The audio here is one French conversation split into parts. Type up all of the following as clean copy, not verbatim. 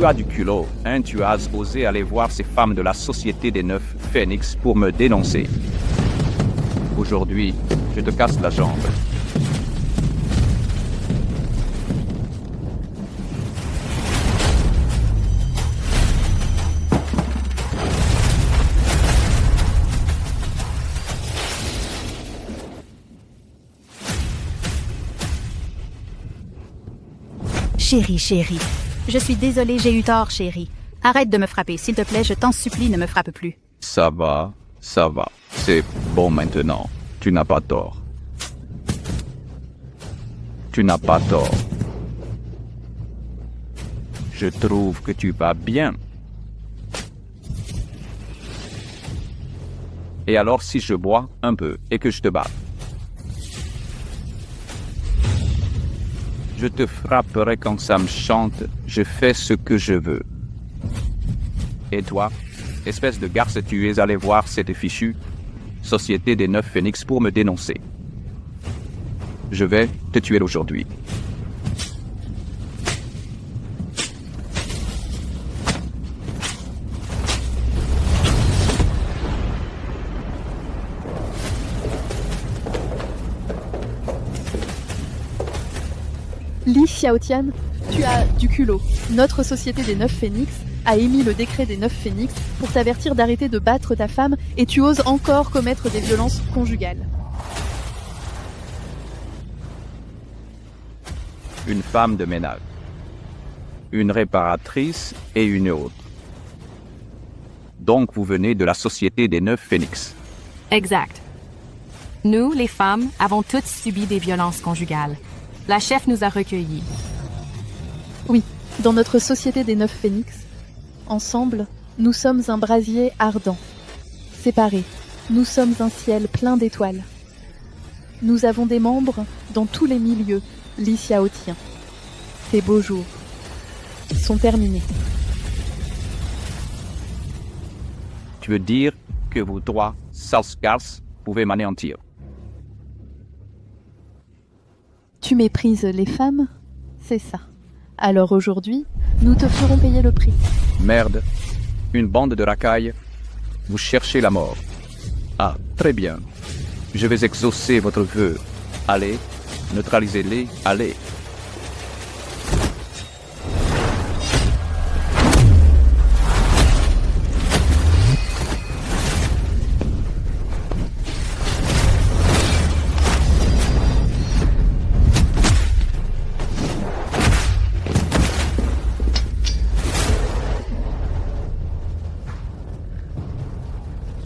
tu as du culot, hein, tu as osé aller voir ces femmes de la Société des 9 Phénix pour me dénoncer. Aujourd'hui, je te casse la jambe. Chérie. Je suis désolée, j'ai eu tort, chérie. Arrête de me frapper, s'il te plaît, je t'en supplie, ne me frappe plus. Ça va. C'est bon maintenant. Tu n'as pas tort. Je trouve que tu vas bien. Et alors si je bois un peu et que je te bats? Je te frapperai quand ça me chante, je fais ce que je veux. Et toi, espèce de garce, tu es allé voir cette fichue Société des 9 Phénix pour me dénoncer. Je vais te tuer aujourd'hui. Li Xiaotian, tu as du culot. Notre Société des 9 Phénix a émis le décret des 9 Phénix pour t'avertir d'arrêter de battre ta femme et tu oses encore commettre des violences conjugales. Une femme de ménage, une réparatrice et une autre. Donc vous venez de la Société des 9 Phénix. Exact. Nous, les femmes, avons toutes subi des violences conjugales. La chef nous a recueillis. Oui, dans notre Société des 9 Phénix, ensemble, nous sommes un brasier ardent. Séparés, nous sommes un ciel plein d'étoiles. Nous avons des membres dans tous les milieux, Li Xiaotian. Tes beaux jours sont terminés. Tu veux dire que vous trois, Salskars, pouvez m'anéantir? Tu méprises les femmes? C'est ça. Alors aujourd'hui, nous te ferons payer le prix. Merde. Une bande de racailles. Vous cherchez la mort. Ah, très bien. Je vais exaucer votre vœu. Allez, neutralisez-les, allez.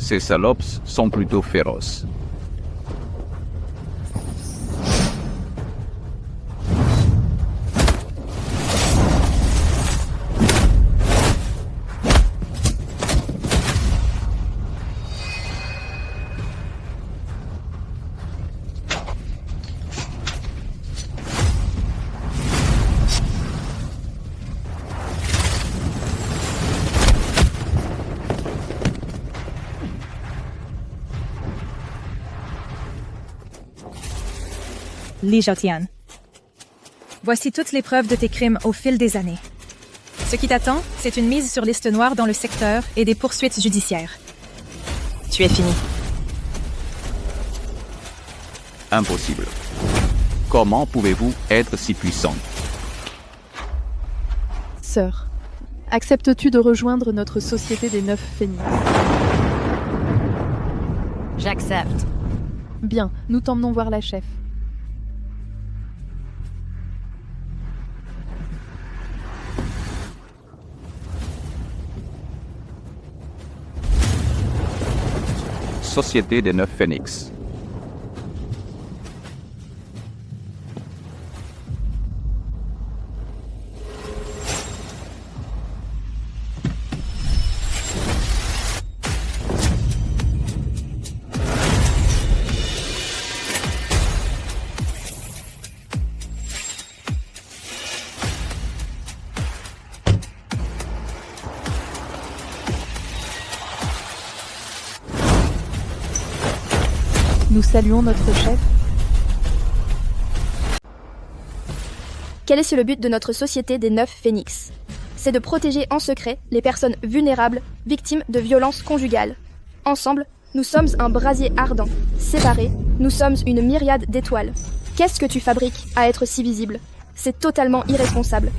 Ces salopes sont plutôt féroces. Li Xiaotian. Voici toutes les preuves de tes crimes au fil des années. Ce qui t'attend, c'est une mise sur liste noire dans le secteur et des poursuites judiciaires. Tu es fini. Impossible. Comment pouvez-vous être si puissant? Sœur, acceptes-tu de rejoindre notre Société des 9 Phénix? J'accepte. Bien, nous t'emmenons voir la chef. Société des 9 Phénix. Nous saluons notre chef. Quel est le but de notre Société des 9 Phénix? c'est de protéger en secret les personnes vulnérables, victimes de violences conjugales. Ensemble, nous sommes un brasier ardent. Séparés, nous sommes une myriade d'étoiles. Qu'est-ce que tu fabriques à être si visible ? C'est totalement irresponsable.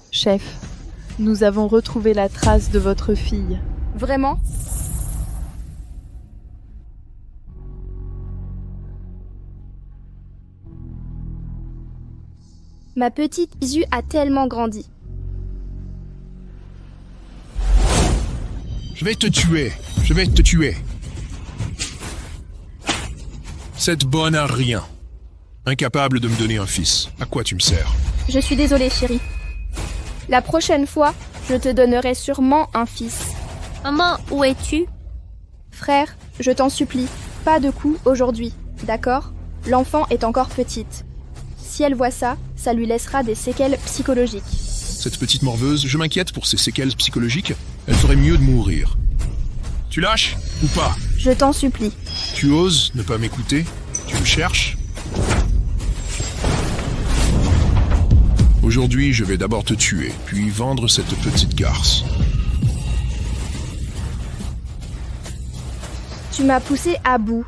Chef, nous avons retrouvé la trace de votre fille. Vraiment ? Ma petite Isu a tellement grandi. Je vais te tuer. Je vais te tuer. Cette bonne à rien. Incapable de me donner un fils. À quoi tu me sers ? Je suis désolée, chérie. La prochaine fois, je te donnerai sûrement un fils. Maman, où es-tu ? Frère, je t'en supplie, pas de coups aujourd'hui, d'accord ? L'enfant est encore petite. Si elle voit ça, ça lui laissera des séquelles psychologiques. Cette petite morveuse, je m'inquiète pour ses séquelles psychologiques. Elle ferait mieux de mourir. Tu lâches ou pas ? Je t'en supplie. Tu oses ne pas m'écouter ? Tu me cherches ? Aujourd'hui, je vais d'abord te tuer, puis vendre cette petite garce. Tu m'as poussé à bout.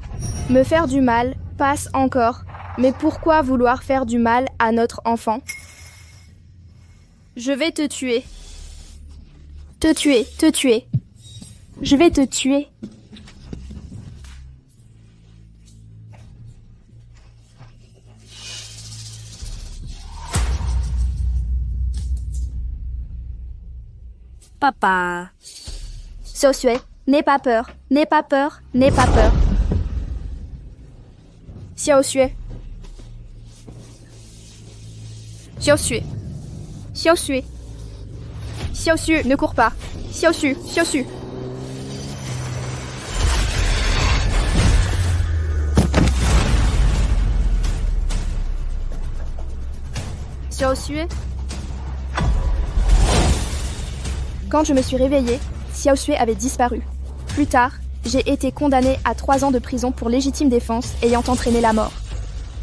Me faire du mal passe encore. Mais pourquoi vouloir faire du mal à notre enfant ? Je vais te tuer. Te tuer, te tuer. Je vais te tuer. Papa. Xiaoxue, n'aie pas peur, n'aie pas peur, n'aie pas peur. Xiaoxue. Xiaoxue. Xiaoxue. Xiaoxue, ne cours pas. Xiaoxue, Xiaoxue. Xiaoxue. Quand je me suis réveillée, Xiaoxue avait disparu. Plus tard, j'ai été condamnée à 3 ans de prison pour légitime défense ayant entraîné la mort.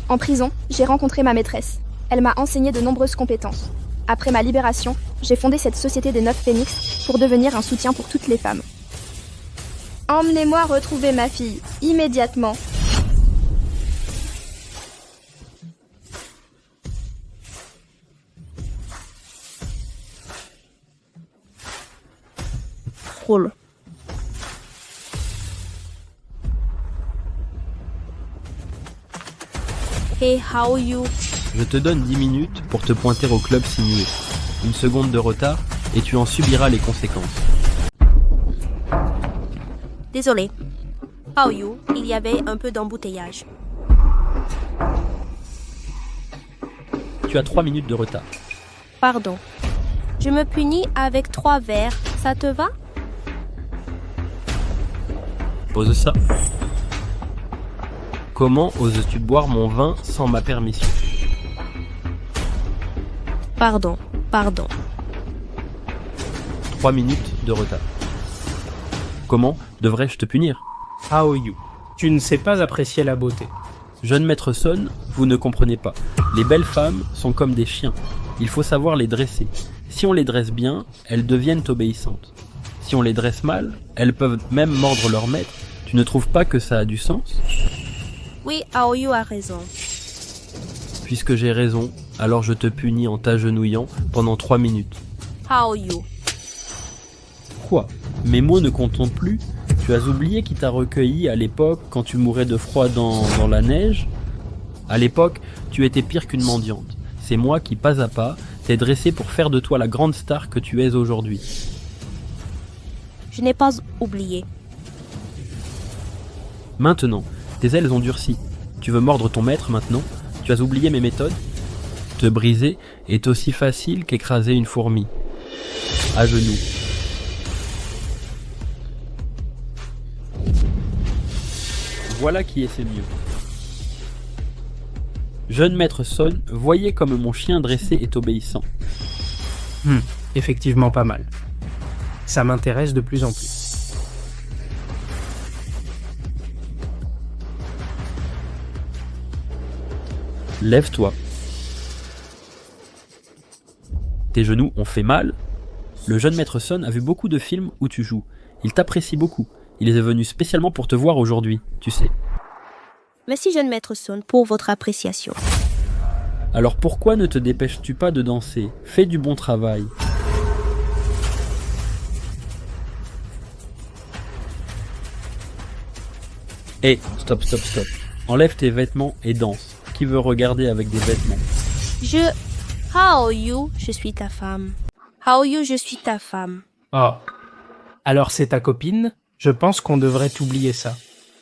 En prison, j'ai rencontré ma maîtresse. Elle m'a enseigné de nombreuses compétences. Après ma libération, j'ai fondé cette société des 9 phénix pour devenir un soutien pour toutes les femmes. Emmenez-moi retrouver ma fille, immédiatement. Roule. Hey, how are you? Je te donne 10 minutes pour te pointer au club signé. Une seconde de retard et tu en subiras les conséquences. Désolé. How are you? Il y avait un peu d'embouteillage. Tu as 3 minutes de retard. Pardon. Je me punis avec 3 verres. Ça te va? Pose ça. Comment oses-tu boire mon vin sans ma permission? Pardon. 3 minutes de retard. Comment devrais-je te punir? How are you? Tu ne sais pas apprécier la beauté. Jeune maître Son, vous ne comprenez pas. Les belles femmes sont comme des chiens. Il faut savoir les dresser. Si on les dresse bien, elles deviennent obéissantes. Si on les dresse mal, elles peuvent même mordre leur maître. Tu ne trouves pas que ça a du sens? Oui, Aoyu a raison. Puisque j'ai raison, alors je te punis en t'agenouillant pendant 3 minutes. Aoyu. Quoi? Mes mots ne comptent plus? Tu as oublié qui t'a recueilli à l'époque quand tu mourais de froid dans la neige? À l'époque, tu étais pire qu'une mendiante. C'est moi qui, pas à pas, t'ai dressé pour faire de toi la grande star que tu es aujourd'hui. Je n'ai pas oublié. Maintenant, tes ailes ont durci. Tu veux mordre ton maître maintenant? Tu as oublié mes méthodes? Te briser est aussi facile qu'écraser une fourmi. À genoux. Voilà qui essaie mieux. Jeune maître Son, voyez comme mon chien dressé est obéissant. Effectivement pas mal. Ça m'intéresse de plus en plus. Lève-toi. Tes genoux ont fait mal. Le jeune maître Sun a vu beaucoup de films où tu joues. Il t'apprécie beaucoup. Il est venu spécialement pour te voir aujourd'hui, tu sais. Merci, jeune maître Sun, pour votre appréciation. Alors pourquoi ne te dépêches-tu pas de danser? Fais du bon travail. Hé, stop. Enlève tes vêtements et danse. Qui veut regarder avec des vêtements? Hao Yu, je suis ta femme. Hao Yu, je suis ta femme. Oh. Alors c'est ta copine? Je pense qu'on devrait oublier ça.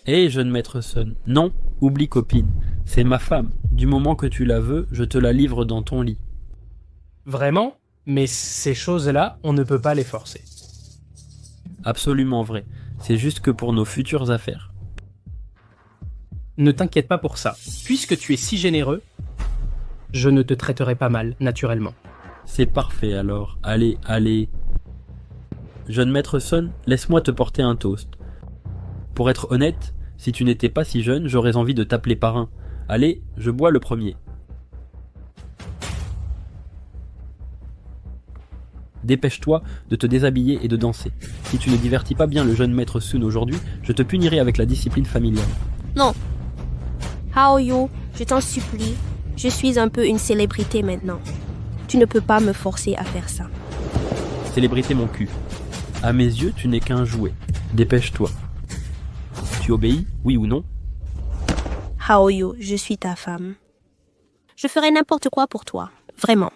Hé, jeune maître Sun, non, oublie copine. C'est ma femme. Du moment que tu la veux, je te la livre dans ton lit. Vraiment? Mais ces choses-là, on ne peut pas les forcer. Absolument vrai. C'est juste que pour nos futures affaires. Ne t'inquiète pas pour ça. Puisque tu es si généreux, je ne te traiterai pas mal, naturellement. C'est parfait alors. Allez. Jeune maître Sun, laisse-moi te porter un toast. Pour être honnête, si tu n'étais pas si jeune, j'aurais envie de t'appeler parrain. Allez, je bois le premier. Dépêche-toi de te déshabiller et de danser. Si tu ne divertis pas bien le jeune maître Sun aujourd'hui, je te punirai avec la discipline familiale. Non. Hao Yu, je t'en supplie, je suis un peu une célébrité maintenant. Tu ne peux pas me forcer à faire ça. Célébrité mon cul. À mes yeux, tu n'es qu'un jouet. Dépêche-toi. Tu obéis, oui ou non? Hao Yu, je suis ta femme. Je ferai n'importe quoi pour toi, vraiment.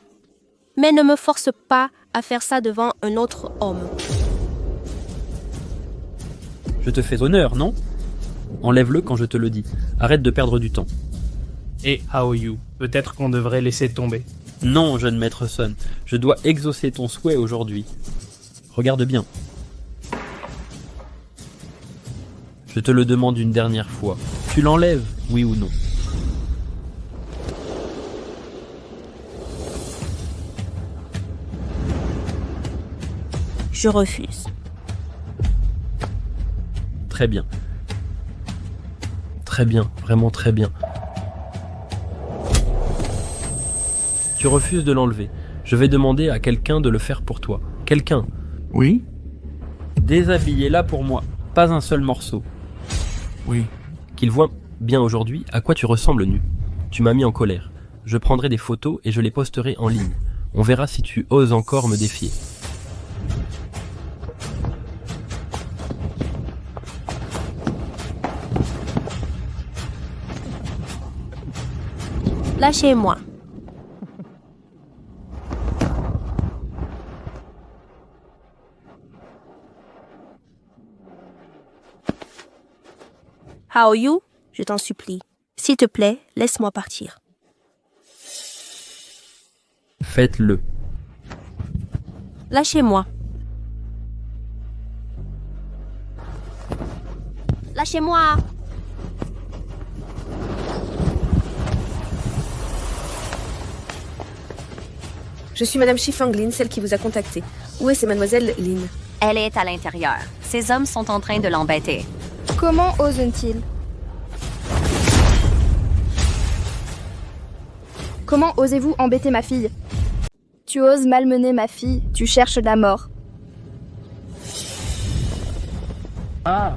Mais ne me force pas à faire ça devant un autre homme. Je te fais honneur, non? Enlève-le quand je te le dis. Arrête de perdre du temps. Et Hao Yu, peut-être qu'on devrait laisser tomber. Non, jeune maître Sun, je dois exaucer ton souhait aujourd'hui. Regarde bien. Je te le demande une dernière fois. Tu l'enlèves, oui ou non? Je refuse. Très bien. Très bien, vraiment très bien. Tu refuses de l'enlever. Je vais demander à quelqu'un de le faire pour toi. Quelqu'un. Oui? Déshabillez-la pour moi. Pas un seul morceau. Oui. Qu'il voit bien aujourd'hui à quoi tu ressembles nu. Tu m'as mis en colère. Je prendrai des photos et je les posterai en ligne. On verra si tu oses encore me défier. Lâchez-moi. Hao Yu, je t'en supplie. S'il te plaît, laisse-moi partir. Faites-le. Lâchez-moi. Lâchez-moi. Je suis Madame Shifanglin, celle qui vous a contacté. Où est Mademoiselle Lin? Elle est à l'intérieur. Ces hommes sont en train de l'embêter. Comment osent-ils? Comment osez-vous embêter ma fille? Tu oses malmener ma fille, tu cherches la mort. Ah!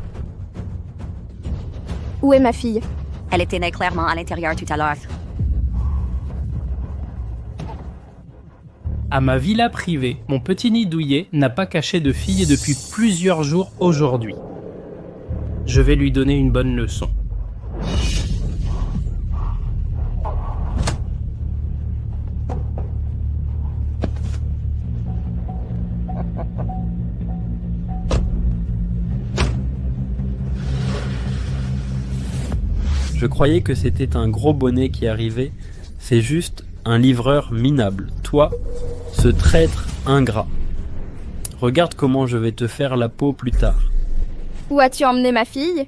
Où est ma fille? Elle était née clairement à l'intérieur tout à l'heure. À ma villa privée, mon petit nid douillet n'a pas caché de fille depuis plusieurs jours aujourd'hui. Je vais lui donner une bonne leçon. Je croyais que c'était un gros bonnet qui arrivait. C'est juste un livreur minable. Toi, ce traître ingrat. Regarde comment je vais te faire la peau plus tard. Où as-tu emmené ma fille?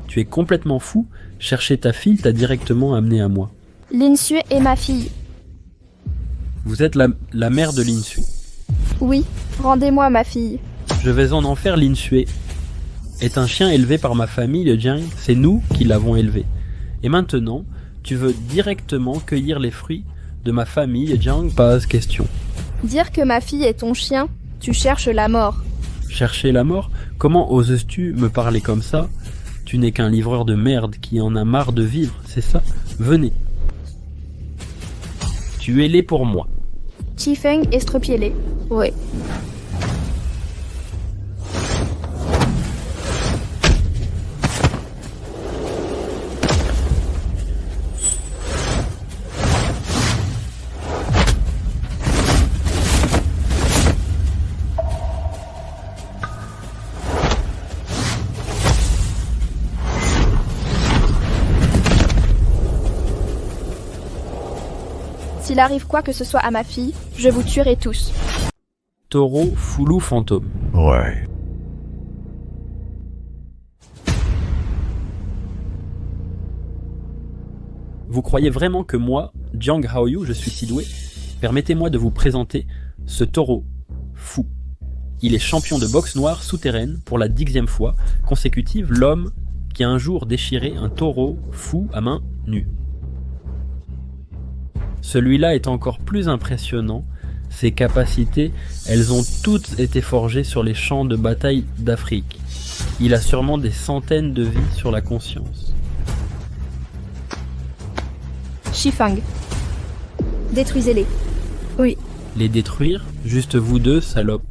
Tu es complètement fou. Chercher ta fille t'a directement amené à moi. Lin Xue est ma fille. Vous êtes la mère de Lin Xue. Oui, rendez-moi ma fille. Je vais en faire Lin Xue. Est un chien élevé par ma famille, le Jiang. C'est nous qui l'avons élevé. Et maintenant, tu veux directement cueillir les fruits De ma famille, Jiang, pas question. Dire que ma fille est ton chien, tu cherches la mort. Chercher la mort? Comment oses-tu me parler comme ça? Tu n'es qu'un livreur de merde qui en a marre de vivre, c'est ça? Venez. Tuez-les pour moi. Chifeng, estropiez-les. Oui. S'il arrive quoi que ce soit à ma fille, je vous tuerai tous. Taureau, foulou, fantôme. Ouais. Vous croyez vraiment que moi, Jiang Haoyu, je suis si doué? Permettez-moi de vous présenter ce taureau fou. Il est champion de boxe noire souterraine pour la 10e fois consécutive, l'homme qui a un jour déchiré un taureau fou à main nue. Celui-là est encore plus impressionnant. Ses capacités, elles ont toutes été forgées sur les champs de bataille d'Afrique. Il a sûrement des centaines de vies sur la conscience. Chifeng. Détruisez-les. Oui. Les détruire? Juste vous deux, salope.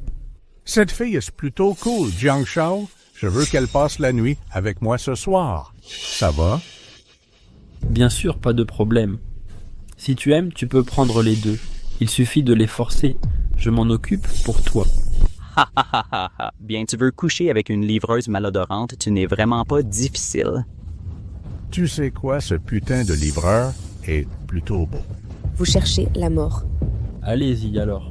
Cette fille est plutôt cool, Jiang Shao. Je veux qu'elle passe la nuit avec moi ce soir. Ça va? Bien sûr, pas de problème. Si tu aimes, tu peux prendre les deux. Il suffit de les forcer. Je m'en occupe pour toi. Bien, tu veux coucher avec une livreuse malodorante, tu n'es vraiment pas difficile. Tu sais quoi, ce putain de livreur est plutôt beau. Vous cherchez la mort. Allez-y alors.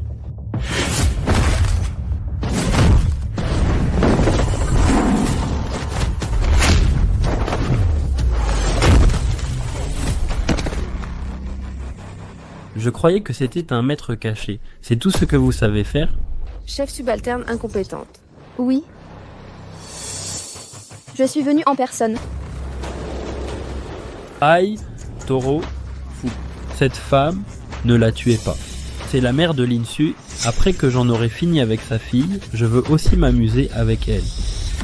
Je croyais que c'était un maître caché. C'est tout ce que vous savez faire? Chef subalterne incompétente. Oui. Je suis venue en personne. Aïe, taureau, fou. Cette femme, ne la tuez pas. C'est la mère de Linsu. Après que j'en aurai fini avec sa fille, je veux aussi m'amuser avec elle.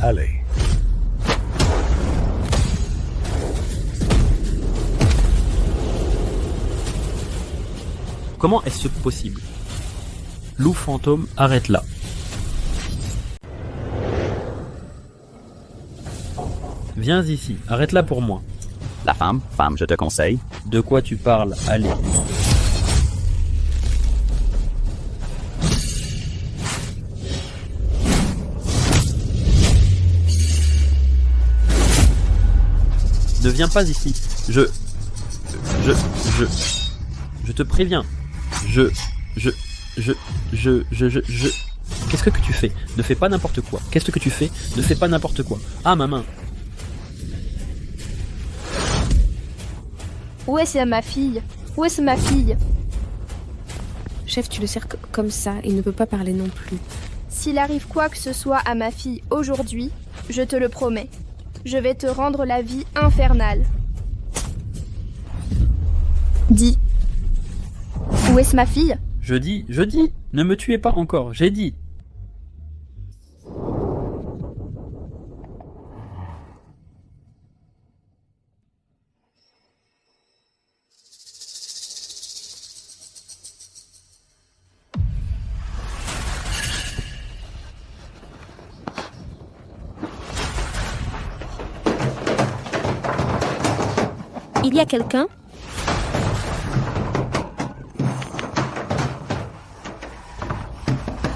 Allez. Comment est-ce possible? Loup fantôme, arrête là. Viens ici, arrête là pour moi. La femme, je te conseille. De quoi tu parles? Allez. Ne viens pas ici. Je te préviens. Qu'est-ce que tu fais? Ne fais pas n'importe quoi. Qu'est-ce que tu fais? Ne fais pas n'importe quoi. Ah, ma main. Où est-ce ma fille? Où est-ce ma fille? Chef, tu le sers comme ça, il ne peut pas parler non plus. S'il arrive quoi que ce soit à ma fille aujourd'hui, je te le promets. Je vais te rendre la vie infernale. Dis. Où est-ce ma fille? Je dis, ne me tuez pas encore, j'ai dit. Il y a quelqu'un?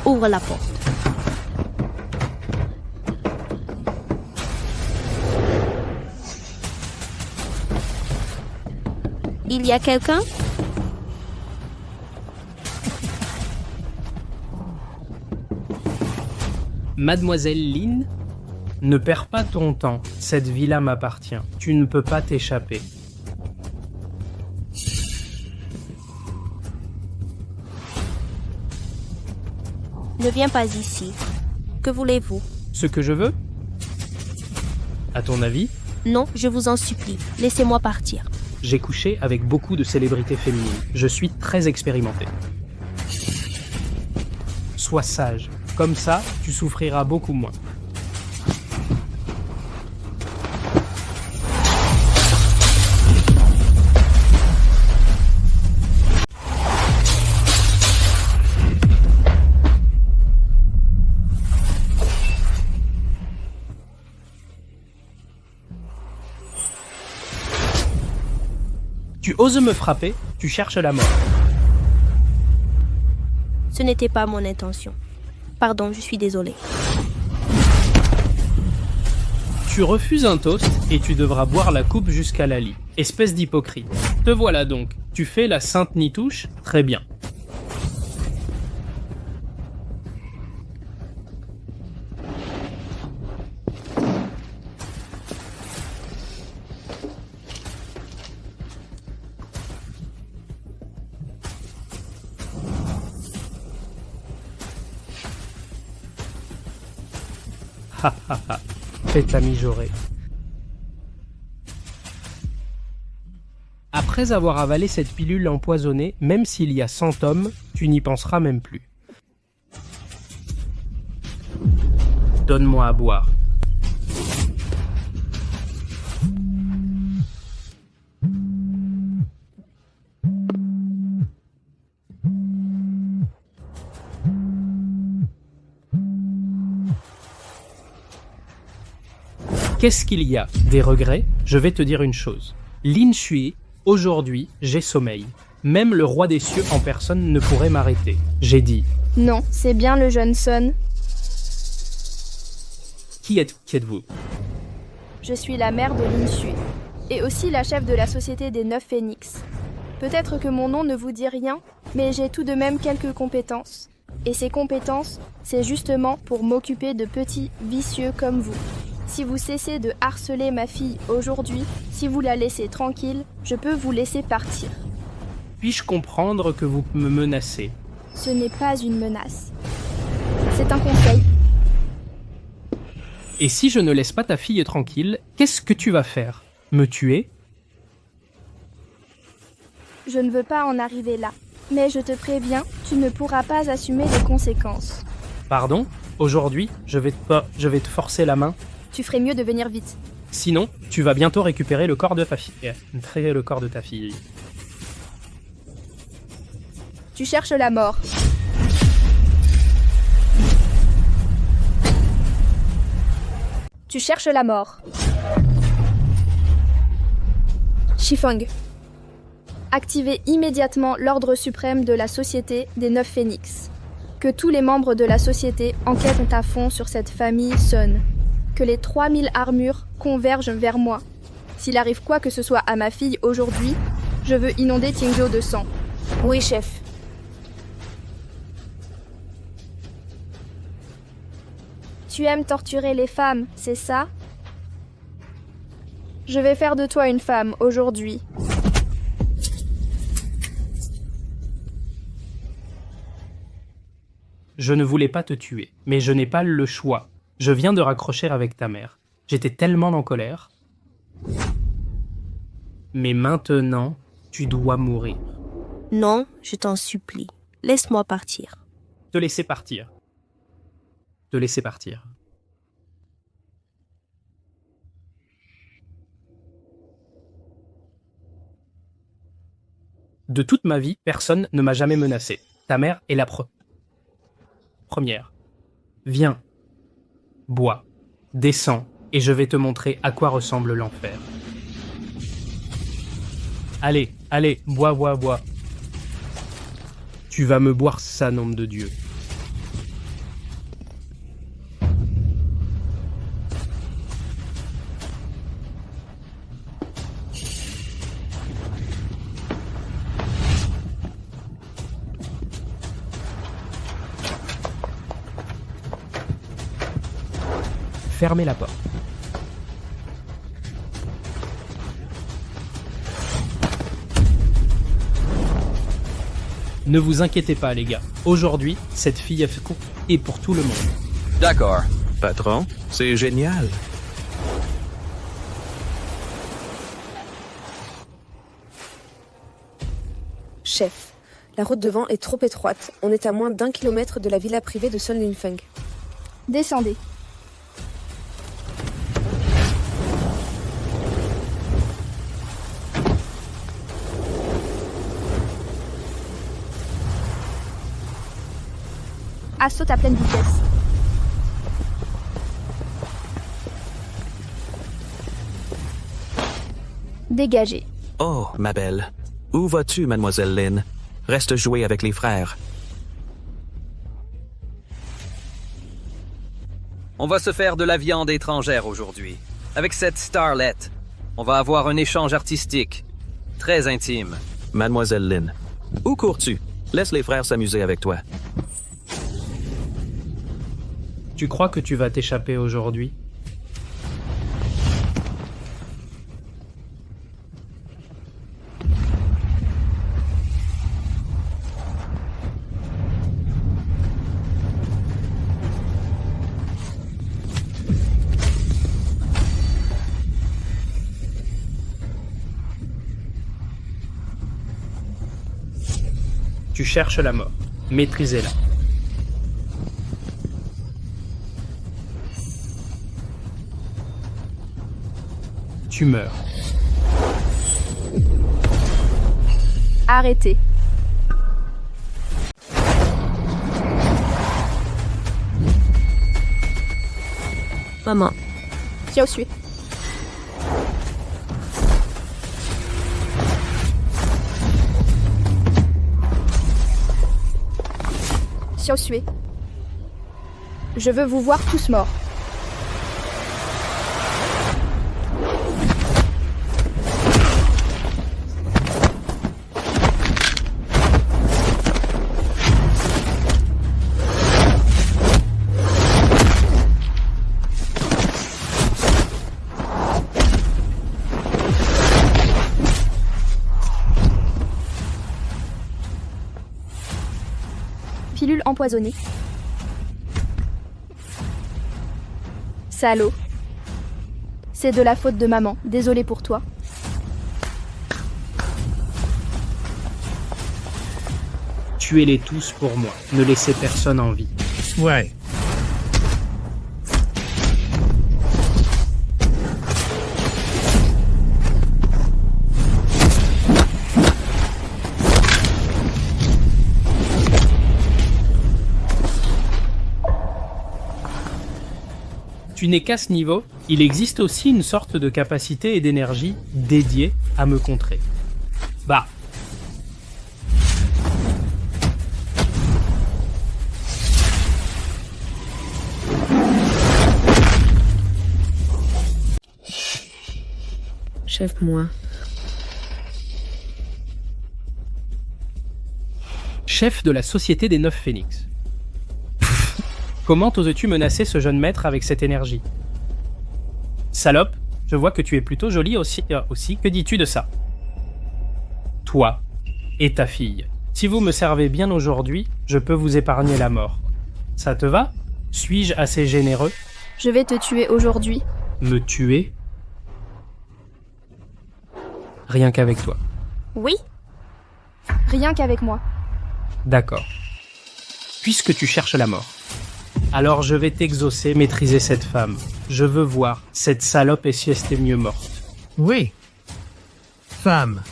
Ouvre la porte. Il y a quelqu'un? Mademoiselle Lin, ne perds pas ton temps. Cette villa m'appartient. Tu ne peux pas t'échapper. Ne viens pas ici. Que voulez-vous? Ce que je veux? À ton avis? Non, je vous en supplie. Laissez-moi partir. J'ai couché avec beaucoup de célébrités féminines. Je suis très expérimenté. Sois sage. Comme ça, tu souffriras beaucoup moins. Tu oses me frapper, tu cherches la mort. Ce n'était pas mon intention. Pardon, je suis désolée. Tu refuses un toast et tu devras boire la coupe jusqu'à la lie. Espèce d'hypocrite. Te voilà donc. Tu fais la sainte nitouche? Très bien. Ha ha ha, faites à mijorer. Après avoir avalé cette pilule empoisonnée, même s'il y a 100 hommes, tu n'y penseras même plus. Donne-moi à boire. Qu'est-ce qu'il y a? Des regrets? Je vais te dire une chose. Lin Shui, aujourd'hui, j'ai sommeil. Même le roi des cieux en personne ne pourrait m'arrêter. J'ai dit. Non, c'est bien le jeune Sun. Qui êtes-vous? Je suis la mère de Lin Shui, et aussi la chef de la société des 9 phénix. Peut-être que mon nom ne vous dit rien, mais j'ai tout de même quelques compétences. Et ces compétences, c'est justement pour m'occuper de petits vicieux comme vous. Si vous cessez de harceler ma fille aujourd'hui, si vous la laissez tranquille, je peux vous laisser partir. Puis-je comprendre que vous me menacez? Ce n'est pas une menace. C'est un conseil. Et si je ne laisse pas ta fille tranquille, qu'est-ce que tu vas faire? Me tuer? Je ne veux pas en arriver là. Mais je te préviens, tu ne pourras pas assumer les conséquences. Pardon? Aujourd'hui, je vais te forcer la main. Tu ferais mieux de venir vite. Sinon, tu vas bientôt récupérer le corps de ta fille. Le corps de ta fille. Tu cherches la mort. Tu cherches la mort. Shifeng. Activez immédiatement l'ordre suprême de la société des 9 phénix. Que tous les membres de la société enquêtent à fond sur cette famille Sun. Que les 3000 armures convergent vers moi. S'il arrive quoi que ce soit à ma fille aujourd'hui, je veux inonder Tingzhou de sang. Oui, chef. Tu aimes torturer les femmes, c'est ça? Je vais faire de toi une femme aujourd'hui. Je ne voulais pas te tuer, mais je n'ai pas le choix. Je viens de raccrocher avec ta mère. J'étais tellement en colère. Mais maintenant, tu dois mourir. Non, je t'en supplie. Laisse-moi partir. Te laisser partir. Te laisser partir. De toute ma vie, personne ne m'a jamais menacé. Ta mère est la première. Viens. Bois. Descends, et je vais te montrer à quoi ressemble l'enfer. Allez, allez, bois, bois, bois. Tu vas me boire ça, nom de Dieu. Fermez la porte. Ne vous inquiétez pas, les gars. Aujourd'hui, cette fille est pour tout le monde. D'accord, patron. C'est génial. Chef, la route devant est trop étroite. On est à moins d'1 kilomètre de la villa privée de Sun Linfeng. Descendez. Assaut à pleine vitesse. Dégagez. Oh, ma belle. Où vas-tu, mademoiselle Lin? Reste jouer avec les frères. On va se faire de la viande étrangère aujourd'hui. Avec cette starlet, on va avoir un échange artistique. Très intime. Mademoiselle Lin, où cours-tu? Laisse les frères s'amuser avec toi. Tu crois que tu vas t'échapper aujourd'hui? Tu cherches la mort. Maîtrisez-la. Tu meurs. Arrêtez. Maman. Xiao Sui. Xiao Sui. Je veux vous voir tous morts. Pilule empoisonnée. Salaud. C'est de la faute de maman. Désolée pour toi. Tuez-les tous pour moi. Ne laissez personne en vie. Ouais. Tu n'es qu'à ce niveau, il existe aussi une sorte de capacité et d'énergie dédiée à me contrer. Bah. Chef, moi. Chef de la Société des 9 Phénix. Comment oses-tu menacer ce jeune maître avec cette énergie? Salope, je vois que tu es plutôt jolie aussi. Que dis-tu de ça? Toi et ta fille. Si vous me servez bien aujourd'hui, je peux vous épargner la mort. Ça te va? Suis-je assez généreux? Je vais te tuer aujourd'hui. Me tuer? Rien qu'avec toi. Oui? Rien qu'avec moi. D'accord. Puisque tu cherches la mort, alors je vais t'exaucer, maîtriser cette femme. Je veux voir cette salope et si elle était mieux morte. Oui. Femme,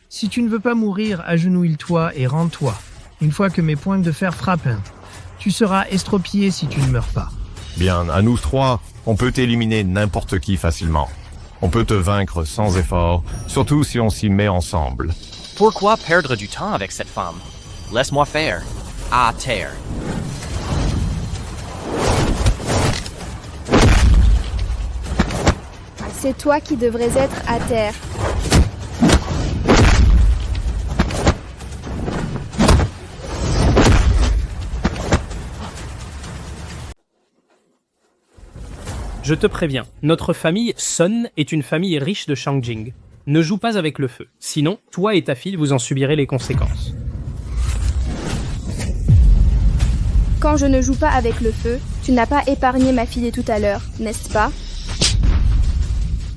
si tu ne veux pas mourir, agenouille-toi et rends-toi. Une fois que mes poings de fer frappent, tu seras estropié si tu ne meurs pas. Bien, à nous trois, on peut éliminer n'importe qui facilement. On peut te vaincre sans effort, surtout si on s'y met ensemble. Pourquoi perdre du temps avec cette femme? Laisse-moi faire. À terre. C'est toi qui devrais être à terre. Je te préviens, notre famille Sun est une famille riche de Shangjing. Ne joue pas avec le feu, sinon toi et ta fille vous en subirez les conséquences. Quand je ne joue pas avec le feu, tu n'as pas épargné ma fille tout à l'heure, n'est-ce pas?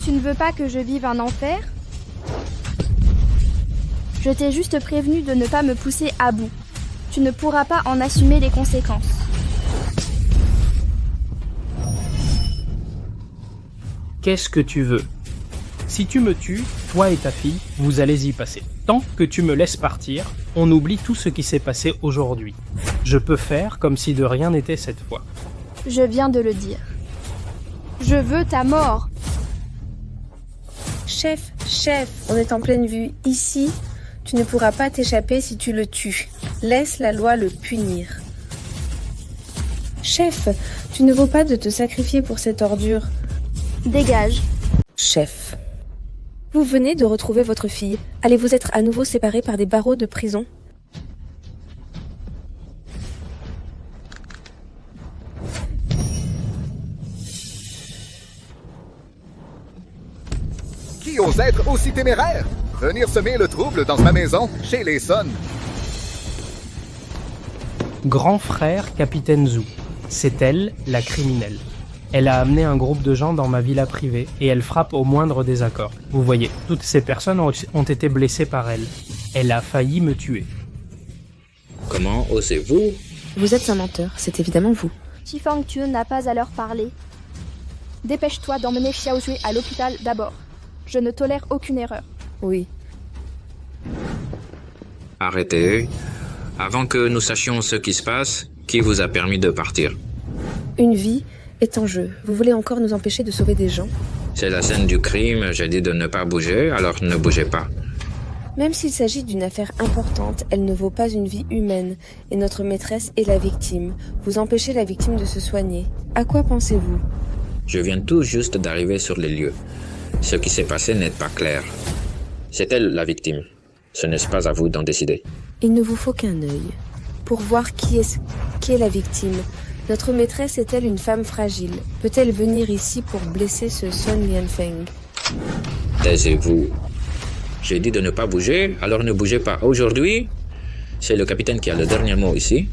Tu ne veux pas que je vive un enfer? Je t'ai juste prévenu de ne pas me pousser à bout. Tu ne pourras pas en assumer les conséquences. Qu'est-ce que tu veux? Si tu me tues, toi et ta fille, vous allez y passer. Tant que tu me laisses partir, on oublie tout ce qui s'est passé aujourd'hui. Je peux faire comme si de rien n'était cette fois. Je viens de le dire. Je veux ta mort. Chef, on est en pleine vue. Ici, tu ne pourras pas t'échapper si tu le tues. Laisse la loi le punir. Chef, tu ne vaux pas de te sacrifier pour cette ordure. Dégage. Chef. Vous venez de retrouver votre fille. Allez-vous être à nouveau séparés par des barreaux de prison? Qui ose être aussi téméraire? Venir semer le trouble dans ma maison, chez les Sun. Grand frère, Capitaine Zhu. C'est elle, la criminelle. Elle a amené un groupe de gens dans ma villa privée et elle frappe au moindre désaccord. Vous voyez, toutes ces personnes ont été blessées par elle. Elle a failli me tuer. Comment osez-vous? Vous êtes un menteur, c'est évidemment vous. Chifang Tue n'a pas à leur parler. Dépêche-toi d'emmener Xiao Jue à l'hôpital d'abord. Je ne tolère aucune erreur. Oui. Arrêtez. Avant que nous sachions ce qui se passe, qui vous a permis de partir? Une vie est en jeu. Vous voulez encore nous empêcher de sauver des gens? C'est la scène du crime, j'ai dit de ne pas bouger, alors ne bougez pas. Même s'il s'agit d'une affaire importante, elle ne vaut pas une vie humaine, et notre maîtresse est la victime. Vous empêchez la victime de se soigner. À quoi pensez-vous? Je viens tout juste d'arriver sur les lieux. Ce qui s'est passé n'est pas clair. C'est elle la victime. Ce n'est pas à vous d'en décider. Il ne vous faut qu'un œil pour voir qui est la victime. Notre maîtresse est-elle une femme fragile? Peut-elle venir ici pour blesser ce Sun Lianfeng? Taisez-vous. J'ai dit de ne pas bouger, alors ne bougez pas. Aujourd'hui, c'est le capitaine qui a le dernier mot ici.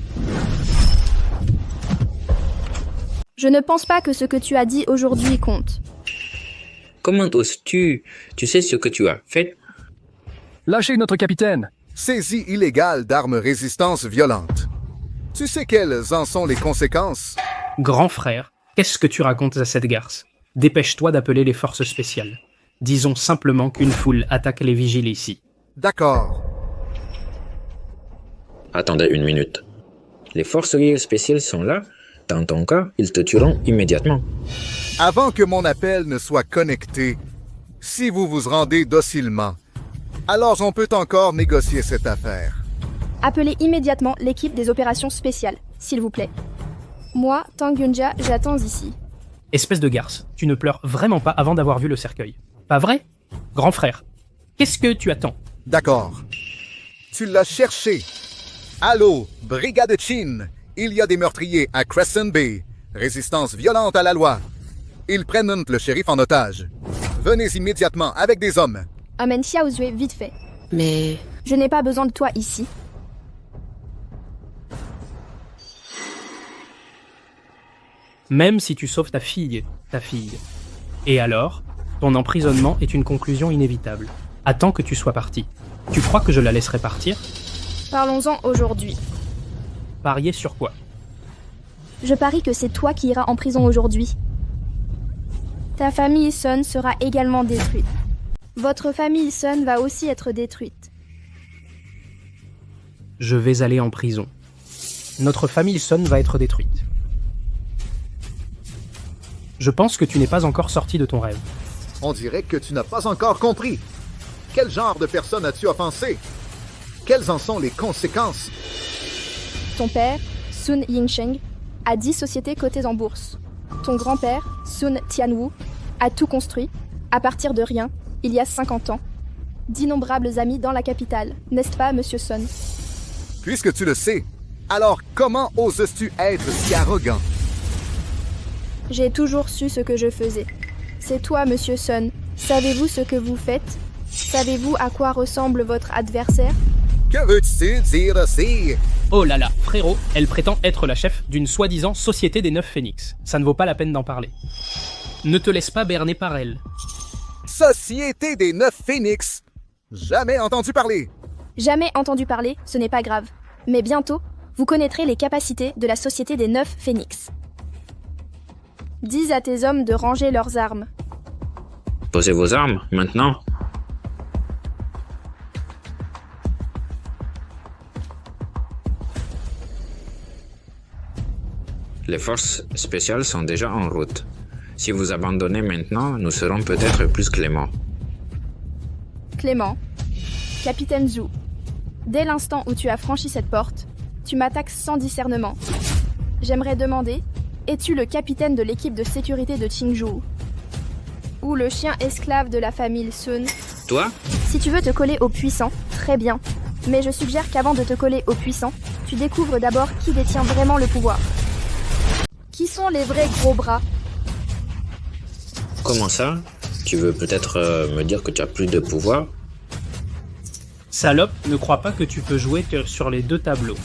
Je ne pense pas que ce que tu as dit aujourd'hui compte. Comment oses-tu? Tu sais ce que tu as fait? Lâchez notre capitaine. Saisie illégale d'armes résistance violente. Tu sais quelles en sont les conséquences? Grand frère, qu'est-ce que tu racontes à cette garce? Dépêche-toi d'appeler les forces spéciales. Disons simplement qu'une foule attaque les vigiles ici. D'accord. Attendez une minute. Les forces spéciales sont là. Dans ton cas, ils te tueront immédiatement. Avant que mon appel ne soit connecté, si vous vous rendez docilement, alors on peut encore négocier cette affaire. Appelez immédiatement l'équipe des opérations spéciales, s'il vous plaît. Moi, Tang Yunjia, j'attends ici. Espèce de garce, tu ne pleures vraiment pas avant d'avoir vu le cercueil. Pas vrai? Grand frère, qu'est-ce que tu attends? D'accord. Tu l'as cherché. Allô, Brigade Qin. Il y a des meurtriers à Crescent Bay. Résistance violente à la loi. Ils prennent le shérif en otage. Venez immédiatement avec des hommes. Amène Xiao Jue vite fait. Mais... Je n'ai pas besoin de toi ici. Même si tu sauves ta fille. Et alors, ton emprisonnement est une conclusion inévitable. Attends que tu sois parti. Tu crois que je la laisserai partir? Parlons-en aujourd'hui. Parier sur quoi? Je parie que c'est toi qui iras en prison aujourd'hui. Ta famille Sun sera également détruite. Votre famille Sun va aussi être détruite. Je vais aller en prison. Notre famille Sun va être détruite. Je pense que tu n'es pas encore sorti de ton rêve. On dirait que tu n'as pas encore compris. Quel genre de personne as-tu offensé? Quelles en sont les conséquences? Ton père, Sun Yingsheng, a 10 sociétés cotées en bourse. Ton grand-père, Sun Tianwu, a tout construit, à partir de rien, il y a 50 ans. D'innombrables amis dans la capitale, n'est-ce pas, Monsieur Sun? Puisque tu le sais, alors comment oses-tu être si arrogant? J'ai toujours su ce que je faisais. C'est toi, Monsieur Sun. Savez-vous ce que vous faites? Savez-vous à quoi ressemble votre adversaire? Que veux-tu dire aussi? Oh là là, frérot, elle prétend être la chef d'une soi-disant Société des 9 Phénix. Ça ne vaut pas la peine d'en parler. Ne te laisse pas berner par elle. Société des 9 Phénix? Jamais entendu parler. Jamais entendu parler, ce n'est pas grave. Mais bientôt, vous connaîtrez les capacités de la Société des 9 Phénix. Dis à tes hommes de ranger leurs armes. Posez vos armes, maintenant. Les forces spéciales sont déjà en route. Si vous abandonnez maintenant, nous serons peut-être plus cléments. Clément, Capitaine Zhu, dès l'instant où tu as franchi cette porte, tu m'attaques sans discernement. J'aimerais demander, es-tu le capitaine de l'équipe de sécurité de Qingzhou? Ou le chien esclave de la famille Sun? Toi? Si tu veux te coller aux puissants, très bien. Mais je suggère qu'avant de te coller aux puissants, tu découvres d'abord qui détient vraiment le pouvoir. Qui sont les vrais gros bras? Comment ça? Tu veux peut-être me dire que tu as plus de pouvoir? Salope, ne crois pas que tu peux jouer que sur les deux tableaux.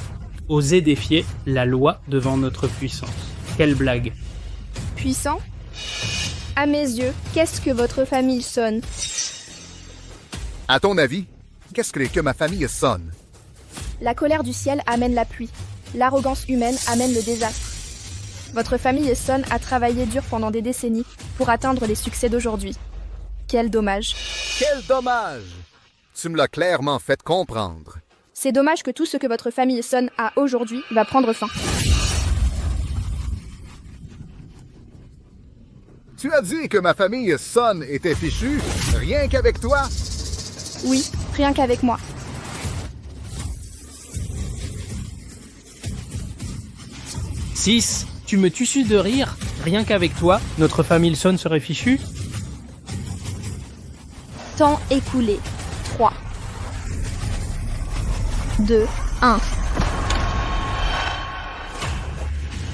Oser défier la loi devant notre puissance. Quelle blague. Puissant? À mes yeux, qu'est-ce que votre famille sonne? À ton avis, qu'est-ce que ma famille sonne? La colère du ciel amène la pluie. L'arrogance humaine amène le désastre. Votre famille Son a travaillé dur pendant des décennies pour atteindre les succès d'aujourd'hui. Quel dommage. Quel dommage! Tu me l'as clairement fait comprendre. C'est dommage que tout ce que votre famille Son a aujourd'hui va prendre fin. Tu as dit que ma famille Son était fichue, rien qu'avec toi? Oui, rien qu'avec moi. Six, tu me tues de rire? Rien qu'avec toi, notre famille Son serait fichue? Temps écoulé. 3, 2, 1.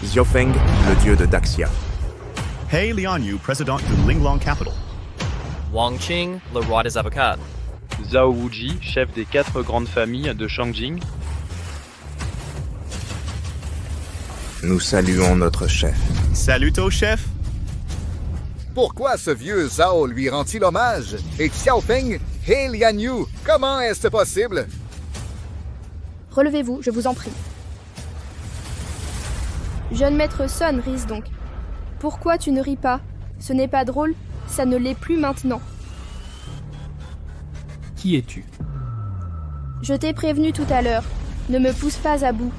Xiaofeng, le dieu de Daxia. He Lianyu, président de Linglong Capital. Wang Qing, le roi des avocats. Zhao Wuji, chef des 4 grandes familles de Shangjing. Nous saluons notre chef. Salut au chef. Pourquoi ce vieux Zhao lui rend-il hommage? Et Xiaofeng, He Lianyu, comment est-ce possible? Relevez-vous, je vous en prie. Jeune maître Son rise donc. Pourquoi tu ne ris pas? Ce n'est pas drôle, ça ne l'est plus maintenant. Qui es-tu? Je t'ai prévenu tout à l'heure. Ne me pousse pas à bout.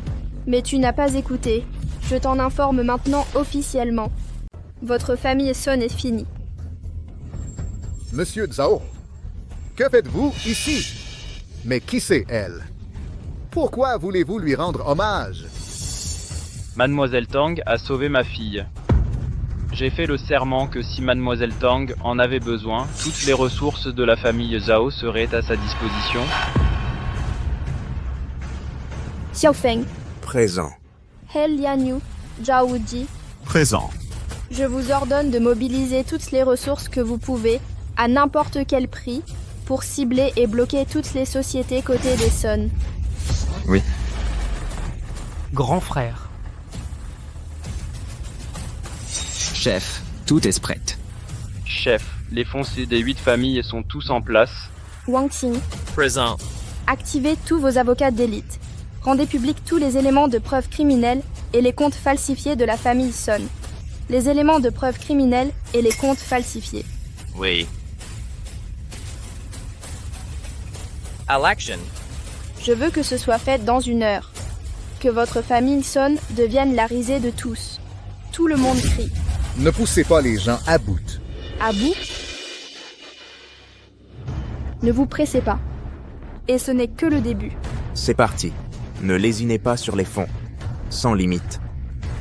Mais tu n'as pas écouté. Je t'en informe maintenant officiellement. Votre famille Son est finie. Monsieur Zhao, que faites-vous ici? Mais qui c'est elle? Pourquoi voulez-vous lui rendre hommage? Mademoiselle Tang a sauvé ma fille. J'ai fait le serment que si Mademoiselle Tang en avait besoin, toutes les ressources de la famille Zhao seraient à sa disposition. Xiaofeng. Présent. He Lianyu, Zhao Wuji. Présent. Je vous ordonne de mobiliser toutes les ressources que vous pouvez, à n'importe quel prix, pour cibler et bloquer toutes les sociétés côté des Son. Oui. Grand frère. Chef, tout est prêt. Chef, les fonciers des 8 familles sont tous en place. Wang Qing. Présent. Activez tous vos avocats d'élite. Rendez public tous les éléments de preuves criminelles et les comptes falsifiés de la famille Son. Les éléments de preuves criminelles et les comptes falsifiés. Oui. À l'action. Je veux que ce soit fait dans 1 heure. Que votre famille Son devienne la risée de tous. Tout le monde crie. Ne poussez pas les gens à bout. À bout? Ne vous pressez pas. Et ce n'est que le début. C'est parti. Ne lésinez pas sur les fonds. Sans limite.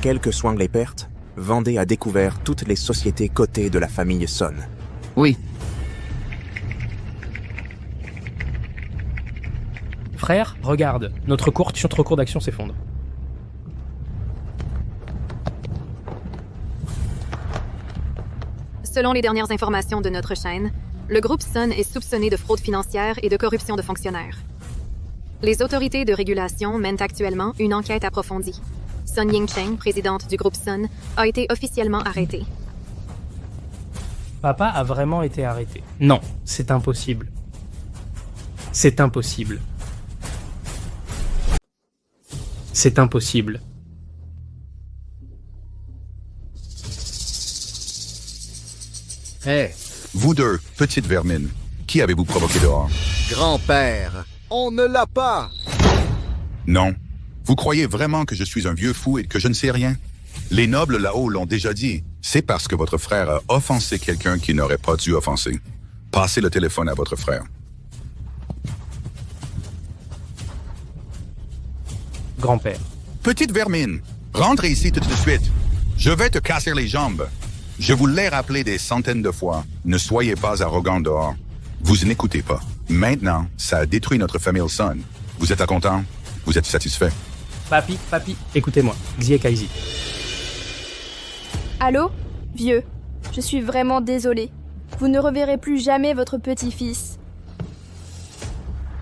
Quelles que soient les pertes, vendez à découvert toutes les sociétés cotées de la famille Son. Oui. Frère, regarde, notre cours d'action s'effondre. Selon les dernières informations de notre chaîne, le groupe Son est soupçonné de fraude financière et de corruption de fonctionnaires. Les autorités de régulation mènent actuellement une enquête approfondie. Sun Yingcheng, présidente du groupe Son, a été officiellement arrêtée. Papa a vraiment été arrêté. Non, c'est impossible. C'est impossible. C'est impossible. Hé, Vous deux, petite vermine, qui avez-vous provoqué dehors? grand-père, on ne l'a pas. Non. Vous croyez vraiment que je suis un vieux fou et que je ne sais rien? Les nobles là-haut l'ont déjà dit. C'est parce que votre frère a offensé quelqu'un qui n'aurait pas dû offenser. Passez le téléphone à votre frère. Grand-père. Petite vermine, rentre ici tout de suite. Je vais te casser les jambes. Je vous l'ai rappelé des centaines de fois. Ne soyez pas arrogant dehors. Vous n'écoutez pas. Maintenant, ça a détruit notre famille Son. Vous êtes content? Vous êtes satisfait? Papi, écoutez-moi. Xie Kaizi. Allô? Vieux, je suis vraiment désolée. Vous ne reverrez plus jamais votre petit-fils.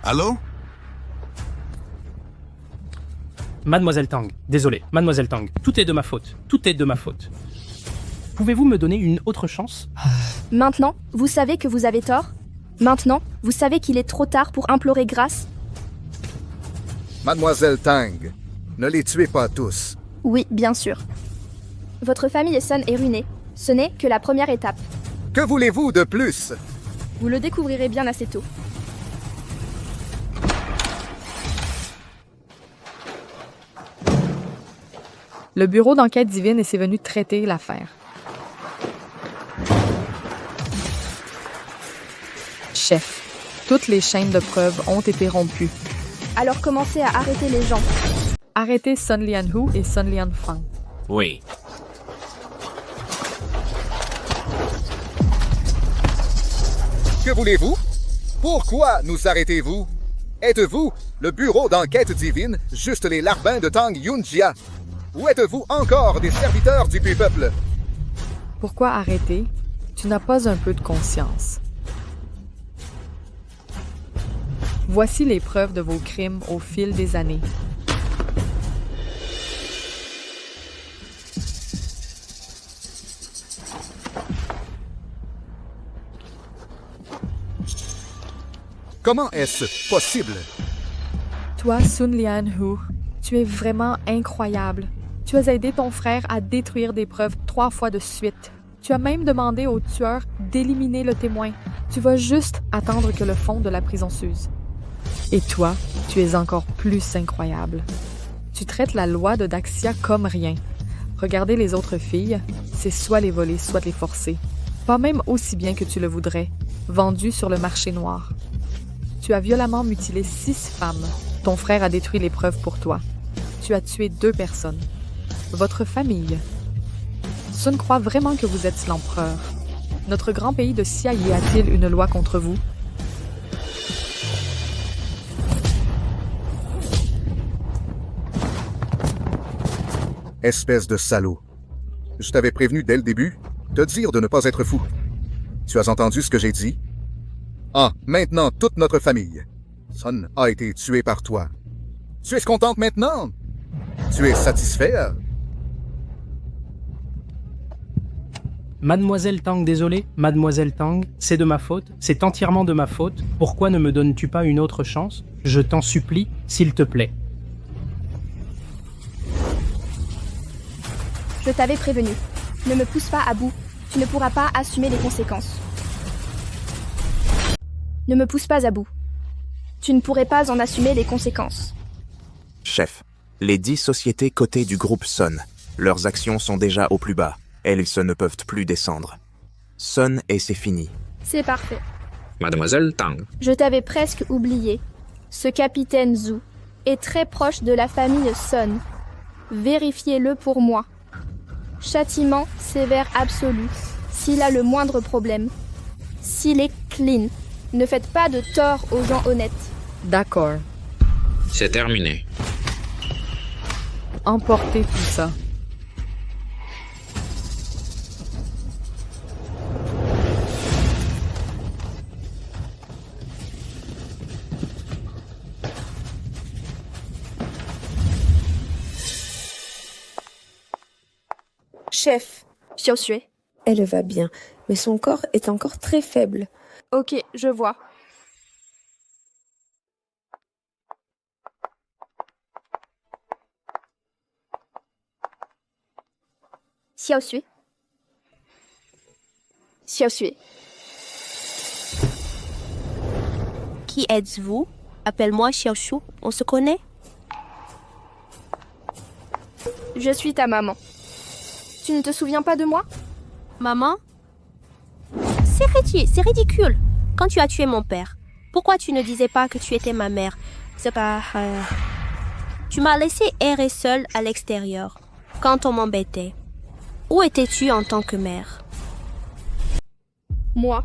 Allô? Mademoiselle Tang, désolé, Mademoiselle Tang, tout est de ma faute. Tout est de ma faute. Pouvez-vous me donner une autre chance? Maintenant, vous savez que vous avez tort? Maintenant, vous savez qu'il est trop tard pour implorer grâce? Mademoiselle Tang, ne les tuez pas tous. Oui, bien sûr. Votre famille Son est ruinée. Ce n'est que la première étape. Que voulez-vous de plus? Vous le découvrirez bien assez tôt. Le bureau d'enquête divine est venu traiter l'affaire. Chef, toutes les chaînes de preuves ont été rompues. Alors commencez à arrêter les gens. Arrêtez Sun Lianhu et Sun Lianfang. Oui. Que voulez-vous? Pourquoi nous arrêtez-vous? Êtes-vous le bureau d'enquête divine, juste les larbins de Tang Yunjia? Ou êtes-vous encore des serviteurs du peuple? Pourquoi arrêter? Tu n'as pas un peu de conscience. Voici les preuves de vos crimes au fil des années. Comment est-ce possible? Toi, Sun Lianhu, tu es vraiment incroyable. Tu as aidé ton frère à détruire des preuves 3 fois de suite. Tu as même demandé au tueur d'éliminer le témoin. Tu vas juste attendre que le fond de la prison s'use. Et toi, tu es encore plus incroyable. Tu traites la loi de Daxia comme rien. Regardez les autres filles, c'est soit les voler, soit les forcer. Pas même aussi bien que tu le voudrais, vendues sur le marché noir. Tu as violemment mutilé 6 femmes. Ton frère a détruit les preuves pour toi. Tu as tué 2 personnes. Votre famille. Sun croit vraiment que vous êtes l'empereur. Notre grand pays de Xia y a-t-il une loi contre vous? Espèce de salaud. Je t'avais prévenu dès le début, te dire de ne pas être fou. Tu as entendu ce que j'ai dit? Ah, maintenant toute notre famille. Son a été tué par toi. Tu es contente maintenant? Tu es satisfait? Mademoiselle Tang, désolé, Mademoiselle Tang, c'est de ma faute, c'est entièrement de ma faute. Pourquoi ne me donnes-tu pas une autre chance? Je t'en supplie, s'il te plaît. Je t'avais prévenu. Ne me pousse pas à bout. Tu ne pourras pas assumer les conséquences. Ne me pousse pas à bout. Tu ne pourrais pas en assumer les conséquences. Chef, les 10 sociétés cotées du groupe Son, leurs actions sont déjà au plus bas. Elles ne peuvent plus descendre. Son et c'est fini. C'est parfait. Mademoiselle Tang. Je t'avais presque oublié. Ce capitaine Zhu est très proche de la famille Son. Vérifiez-le pour moi. Châtiment sévère absolu, s'il a le moindre problème. S'il est clean, ne faites pas de tort aux gens honnêtes. D'accord. C'est terminé. Emportez tout ça. Chef. Xiaoshui. Elle va bien, mais son corps est encore très faible. Ok, je vois. Xiaoshui. Xiaoshui. Qui êtes-vous? Appelle-moi Xiaoshu. On se connaît? Je suis ta maman. Tu ne te souviens pas de moi? Maman? C'est ridicule. Quand tu as tué mon père, pourquoi tu ne disais pas que tu étais ma mère? C'est pas... Tu m'as laissé errer seule à l'extérieur, quand on m'embêtait. Où étais-tu en tant que mère? Moi?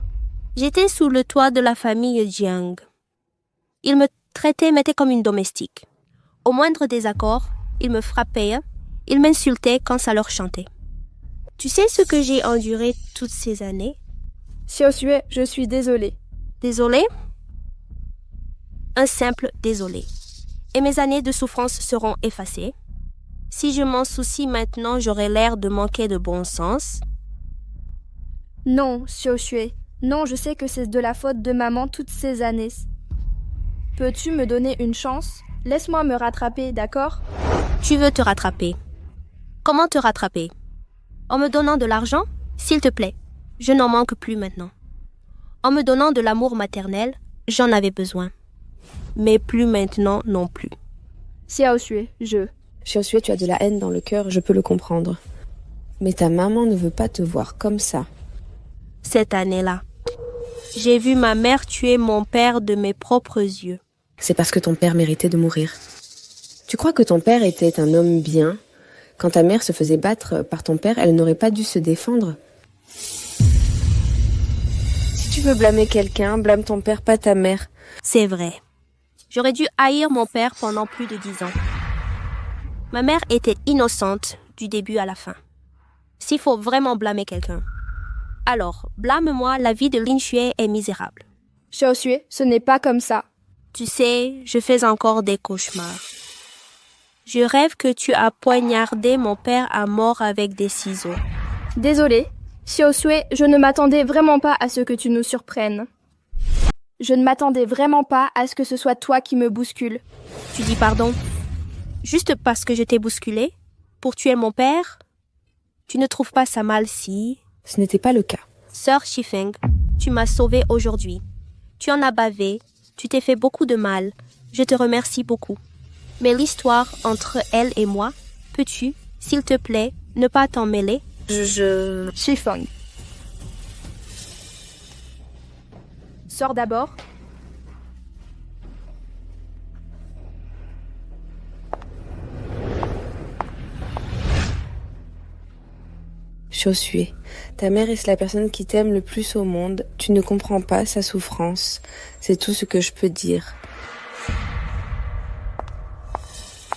J'étais sous le toit de la famille Jiang. Ils me mettaient comme une domestique. Au moindre désaccord, ils me frappaient, ils m'insultaient quand ça leur chantait. Tu sais ce que j'ai enduré toutes ces années? Xiaoshui, je suis désolée. Désolée? Un simple désolé. Et mes années de souffrance seront effacées. Si je m'en soucie maintenant, j'aurai l'air de manquer de bon sens. Non, Xiaoshui. Non, je sais que c'est de la faute de maman toutes ces années. Peux-tu me donner une chance? Laisse-moi me rattraper, d'accord? Tu veux te rattraper. Comment te rattraper? En me donnant de l'argent? S'il te plaît, je n'en manque plus maintenant. En me donnant de l'amour maternel, j'en avais besoin. Mais plus maintenant non plus. Xiaoshui, Xiaoshui, tu as de la haine dans le cœur, je peux le comprendre. Mais ta maman ne veut pas te voir comme ça. Cette année-là, j'ai vu ma mère tuer mon père de mes propres yeux. C'est parce que ton père méritait de mourir. Tu crois que ton père était un homme bien? Quand ta mère se faisait battre par ton père, elle n'aurait pas dû se défendre. Si tu veux blâmer quelqu'un, blâme ton père, pas ta mère. C'est vrai. J'aurais dû haïr mon père pendant plus de 10 ans. Ma mère était innocente du début à la fin. S'il faut vraiment blâmer quelqu'un, alors blâme-moi, la vie de Lin Xue est misérable. Xiaoshui, ce n'est pas comme ça. Tu sais, je fais encore des cauchemars. Je rêve que tu as poignardé mon père à mort avec des ciseaux. Désolée, Xiaoshui, je ne m'attendais vraiment pas à ce que tu nous surprennes. Je ne m'attendais vraiment pas à ce que ce soit toi qui me bouscule. Tu dis pardon? Juste parce que je t'ai bousculé? Pour tuer mon père? Tu ne trouves pas ça mal si... Ce n'était pas le cas. Sœur Shifeng, tu m'as sauvée aujourd'hui. Tu en as bavé, tu t'es fait beaucoup de mal. Je te remercie beaucoup. Mais l'histoire entre elle et moi, peux-tu, s'il te plaît, ne pas t'en mêler? Shifeng. Sors d'abord. Xiaoshui, ta mère est la personne qui t'aime le plus au monde. Tu ne comprends pas sa souffrance. C'est tout ce que je peux dire.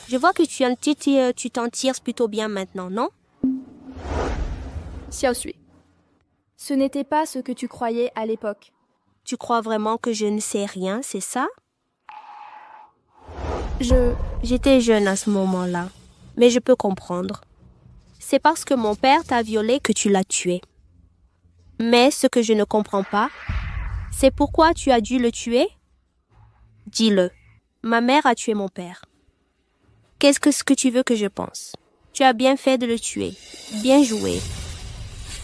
Je vois que tu t'en tires plutôt bien maintenant, non? Xiaoshui, ce n'était pas ce que tu croyais à l'époque. Tu crois vraiment que je ne sais rien, c'est ça? J'étais jeune à ce moment-là, mais je peux comprendre. C'est parce que mon père t'a violé que tu l'as tué. Mais ce que je ne comprends pas, c'est pourquoi tu as dû le tuer? Dis-le. Ma mère a tué mon père. Qu'est-ce que tu veux que je pense? Tu as bien fait de le tuer. Bien joué.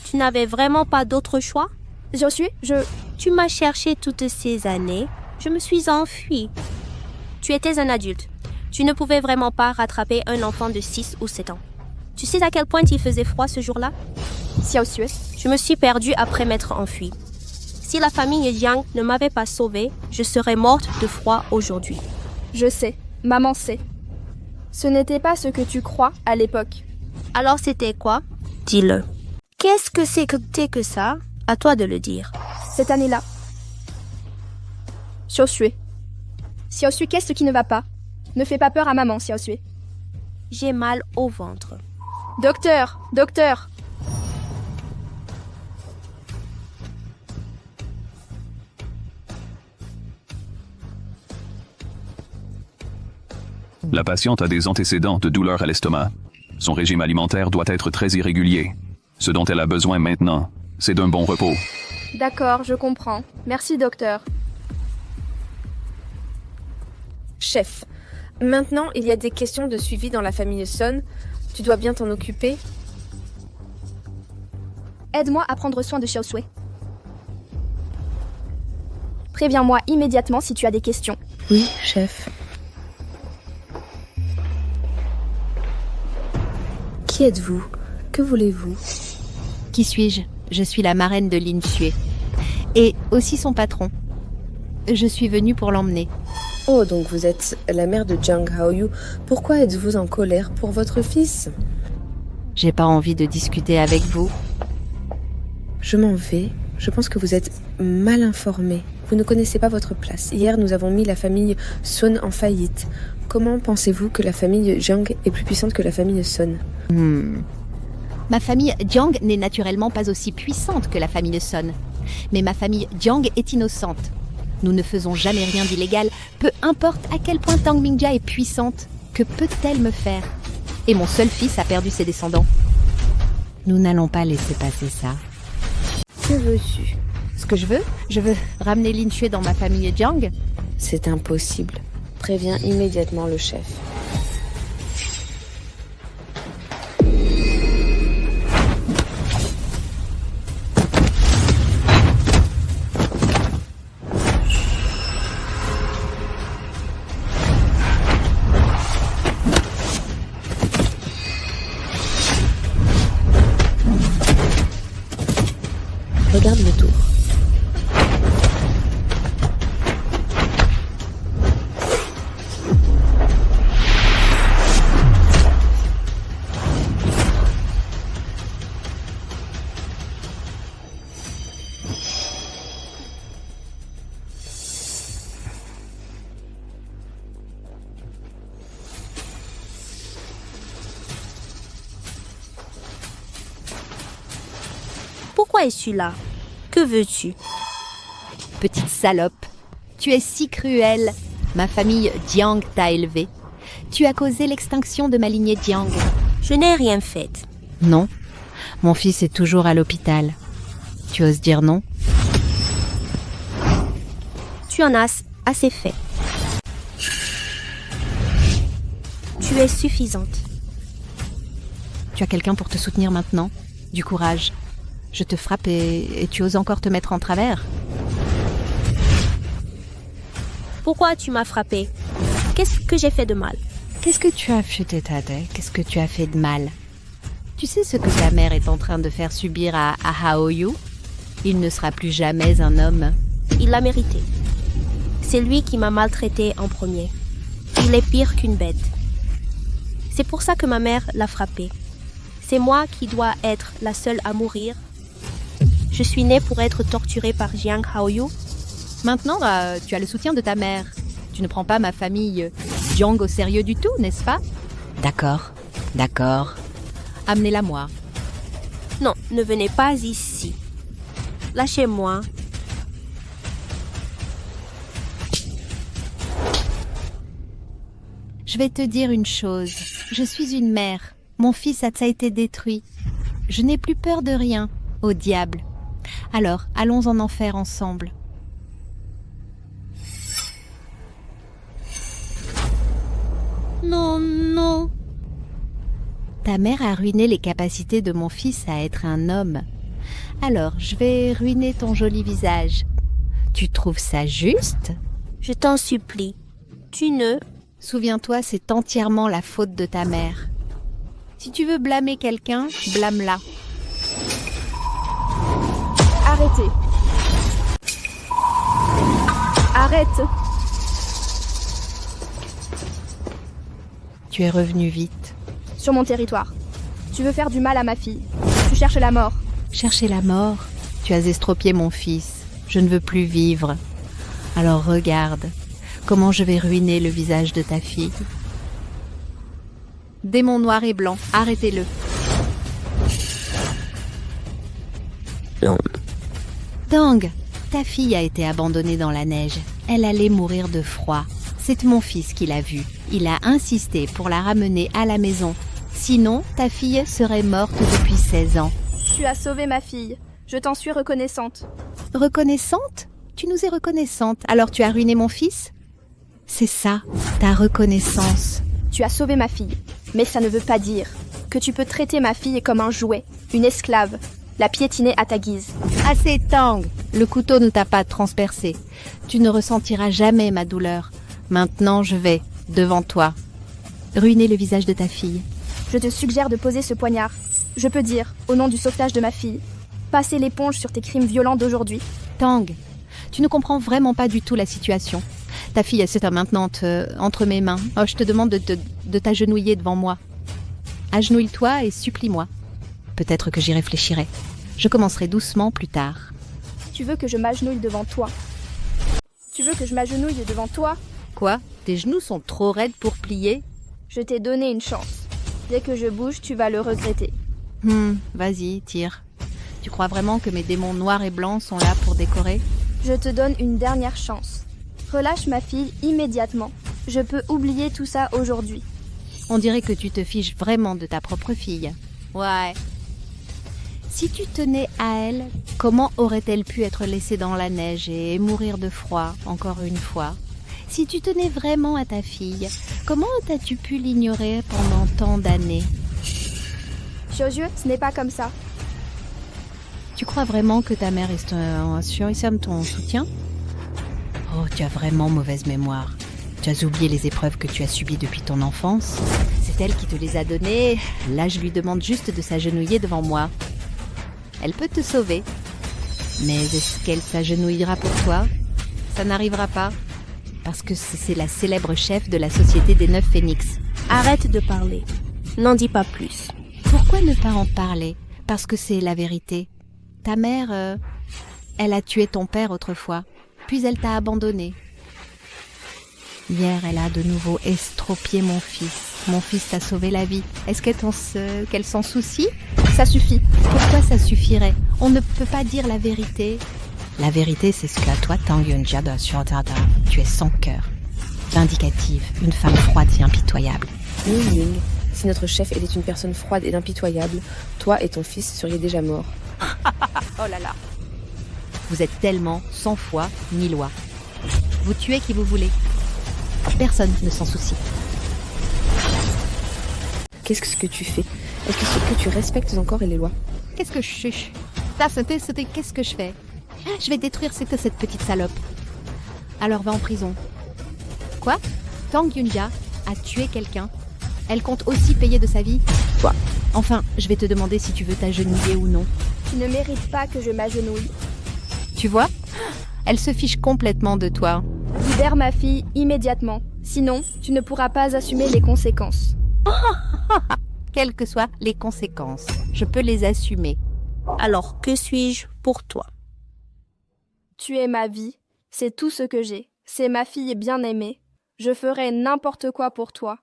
Tu n'avais vraiment pas d'autre choix? Tu m'as cherché toutes ces années. Je me suis enfuie. Tu étais un adulte. Tu ne pouvais vraiment pas rattraper un enfant de 6 ou 7 ans. Tu sais à quel point il faisait froid ce jour-là? Xiaoshui, je me suis perdue après m'être enfuie. Si la famille Yang ne m'avait pas sauvée, je serais morte de froid aujourd'hui. Je sais. Maman sait. Ce n'était pas ce que tu crois à l'époque. Alors c'était quoi? Dis-le. Qu'est-ce que c'était que ça? À toi de le dire. Cette année-là. Xiaoshui. Xiaoshui, qu'est-ce qui ne va pas? Ne fais pas peur à maman, Xiaoshui. J'ai mal au ventre. Docteur! La patiente a des antécédents de douleurs à l'estomac. Son régime alimentaire doit être très irrégulier. Ce dont elle a besoin maintenant, c'est d'un bon repos. D'accord, je comprends. Merci, docteur. Chef, maintenant il y a des questions de suivi dans la famille Sun. Tu dois bien t'en occuper. Aide-moi à prendre soin de Xiaosui. Préviens-moi immédiatement si tu as des questions. Oui, chef. Qui êtes-vous? Que voulez-vous? Qui suis-je? Je suis la marraine de Lin Xue. Et aussi son patron. Je suis venue pour l'emmener. Oh, donc vous êtes la mère de Jiang Haoyu. Pourquoi êtes-vous en colère pour votre fils? J'ai pas envie de discuter avec vous. Je m'en vais. Je pense que vous êtes mal informé. Vous ne connaissez pas votre place. Hier, nous avons mis la famille Sun en faillite. Comment pensez-vous que la famille Jiang est plus puissante que la famille Sun? Ma famille Jiang n'est naturellement pas aussi puissante que la famille Sun. Mais ma famille Jiang est innocente. Nous ne faisons jamais rien d'illégal. Peu importe à quel point Tang Mingjia est puissante, que peut-elle me faire? Et mon seul fils a perdu ses descendants. Nous n'allons pas laisser passer ça. Que veux-tu? Ce que je veux ramener Lin Xue dans ma famille Jiang. C'est impossible. Préviens immédiatement le chef. Regarde le tour. Pourquoi es-tu là? Que veux-tu? Petite salope, tu es si cruelle. Ma famille Jiang t'a élevée. Tu as causé l'extinction de ma lignée Jiang. Je n'ai rien fait. Non, mon fils est toujours à l'hôpital. Tu oses dire non? Tu en as assez fait. Tu es suffisante. Tu as quelqu'un pour te soutenir maintenant? Du courage. Je te frappe et tu oses encore te mettre en travers? Pourquoi tu m'as frappé? Qu'est-ce que j'ai fait de mal? Qu'est-ce que tu as fait, Tade? Qu'est-ce que tu as fait de mal? Tu sais ce que ta mère est en train de faire subir à Haoyu? Il ne sera plus jamais un homme. Il l'a mérité. C'est lui qui m'a maltraité en premier. Il est pire qu'une bête. C'est pour ça que ma mère l'a frappé. C'est moi qui dois être la seule à mourir. Je suis née pour être torturée par Jiang Haoyu. Maintenant, tu as le soutien de ta mère. Tu ne prends pas ma famille Jiang au sérieux du tout, n'est-ce pas? D'accord, d'accord. Amenez-la moi. Non, ne venez pas ici. Lâchez-moi. Je vais te dire une chose. Je suis une mère. Mon fils a été détruit. Je n'ai plus peur de rien. Au diable. Alors, allons en enfer ensemble. Non, non. Ta mère a ruiné les capacités de mon fils à être un homme. Alors, je vais ruiner ton joli visage. Tu trouves ça juste? Je t'en supplie. Tu ne... Souviens-toi, c'est entièrement la faute de ta mère. Si tu veux blâmer quelqu'un, blâme-la. Arrêtez. Arrête. Tu es revenu vite. Sur mon territoire. Tu veux faire du mal à ma fille. Tu cherches la mort. Chercher la mort? Tu as estropié mon fils. Je ne veux plus vivre. Alors regarde, comment je vais ruiner le visage de ta fille. Démon noir et blanc, arrêtez-le. Dang, ta fille a été abandonnée dans la neige. Elle allait mourir de froid. C'est mon fils qui l'a vue. Il a insisté pour la ramener à la maison. Sinon, ta fille serait morte depuis 16 ans. Tu as sauvé ma fille. Je t'en suis reconnaissante. Reconnaissante? Tu nous es reconnaissante. Alors tu as ruiné mon fils? C'est ça, ta reconnaissance. Tu as sauvé ma fille. Mais ça ne veut pas dire que tu peux traiter ma fille comme un jouet, une esclave. la piétiner à ta guise. Assez, Tang. Le couteau ne t'a pas transpercé. Tu ne ressentiras jamais ma douleur. Maintenant, je vais, devant toi, ruiner le visage de ta fille. Je te suggère de poser ce poignard. Je peux dire, au nom du sauvetage de ma fille, passer l'éponge sur tes crimes violents d'aujourd'hui. Tang, tu ne comprends vraiment pas du tout la situation. Ta fille est maintenant entre mes mains. Oh, je te demande de t'agenouiller devant moi. Agenouille-toi et supplie-moi. Peut-être que j'y réfléchirai. Je commencerai doucement plus tard. Tu veux que je m'agenouille devant toi? Tu veux que je m'agenouille devant toi? Quoi? Tes genoux sont trop raides pour plier? Je t'ai donné une chance. Dès que je bouge, tu vas le regretter. Vas-y, tire. Tu crois vraiment que mes démons noirs et blancs sont là pour décorer? Je te donne une dernière chance. Relâche ma fille immédiatement. Je peux oublier tout ça aujourd'hui. On dirait que tu te fiches vraiment de ta propre fille. Ouais. Si tu tenais à elle, comment aurait-elle pu être laissée dans la neige et mourir de froid, encore une fois? Si tu tenais vraiment à ta fille, comment as-tu pu l'ignorer pendant tant d'années? Xiaoxue, ce n'est pas comme ça. Tu crois vraiment que ta mère est ton soutien? Oh, tu as vraiment mauvaise mémoire. Tu as oublié les épreuves que tu as subies depuis ton enfance. C'est elle qui te les a données. Là, je lui demande juste de s'agenouiller devant moi. Elle peut te sauver. Mais est-ce qu'elle s'agenouillera pour toi? Ça n'arrivera pas. Parce que c'est la célèbre chef de la Société des 9 Phénix. Arrête de parler. N'en dis pas plus. Pourquoi ne pas en parler? Parce que c'est la vérité. Ta mère, elle a tué ton père autrefois. Puis elle t'a abandonné. Hier, elle a de nouveau estropié mon fils. Mon fils t'a sauvé la vie. Est-ce qu'elle s'en soucie? Ça suffit. Pourquoi ça suffirait? On ne peut pas dire la vérité. La vérité, c'est ce qu'à toi, Tang Yunjia de Suodada. Tu es sans cœur. Vindicative, une femme froide et impitoyable. Ning Ling, si notre chef était une personne froide et impitoyable, toi et ton fils seriez déjà morts. Oh là là. Vous êtes tellement sans foi ni loi. Vous tuez qui vous voulez. Personne ne s'en soucie. Qu'est-ce que tu fais? Est-ce que tu respectes encore les lois? Qu'est-ce que je chuche? Qu'est-ce que je fais? Je vais détruire cette petite salope. Alors va en prison. Quoi? Tang Yunjia a tué quelqu'un. Elle compte aussi payer de sa vie? Toi. Enfin, je vais te demander si tu veux t'agenouiller ou non. Tu ne mérites pas que je m'agenouille. Tu vois? Elle se fiche complètement de toi. Libère ma fille immédiatement. Sinon, tu ne pourras pas assumer les conséquences. Quelles que soient les conséquences, je peux les assumer. Alors, que suis-je pour toi? Tu es ma vie. C'est tout ce que j'ai. C'est ma fille bien-aimée. Je ferai n'importe quoi pour toi.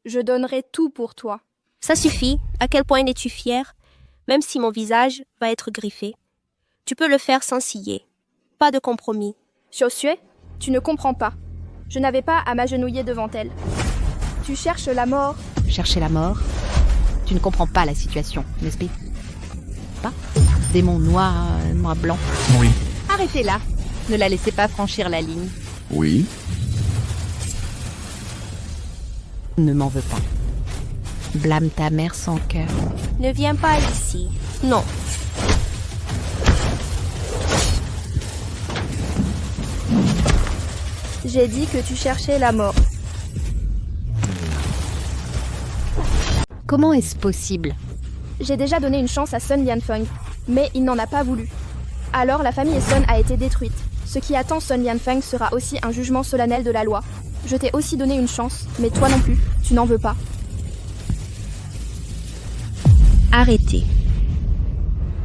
Je donnerai tout pour toi. Ça suffit. À quel point es-tu fière? Même si mon visage va être griffé. Tu peux le faire sans ciller. Pas de compromis. Xiaoxue, tu ne comprends pas. Je n'avais pas à m'agenouiller devant elle. Tu cherches la mort. Chercher la mort? Tu ne comprends pas la situation, n'est-ce pas? Démon noir, blanc. Oui. Arrêtez là. Ne la laissez pas franchir la ligne. Oui. Ne m'en veux pas. Blâme ta mère sans cœur. Ne viens pas ici. Non. J'ai dit que tu cherchais la mort. Comment est-ce possible? J'ai déjà donné une chance à Sun Lianfeng, mais il n'en a pas voulu. Alors la famille Sun a été détruite. Ce qui attend Sun Lianfeng sera aussi un jugement solennel de la loi. Je t'ai aussi donné une chance, mais toi non plus, tu n'en veux pas. Arrêtez.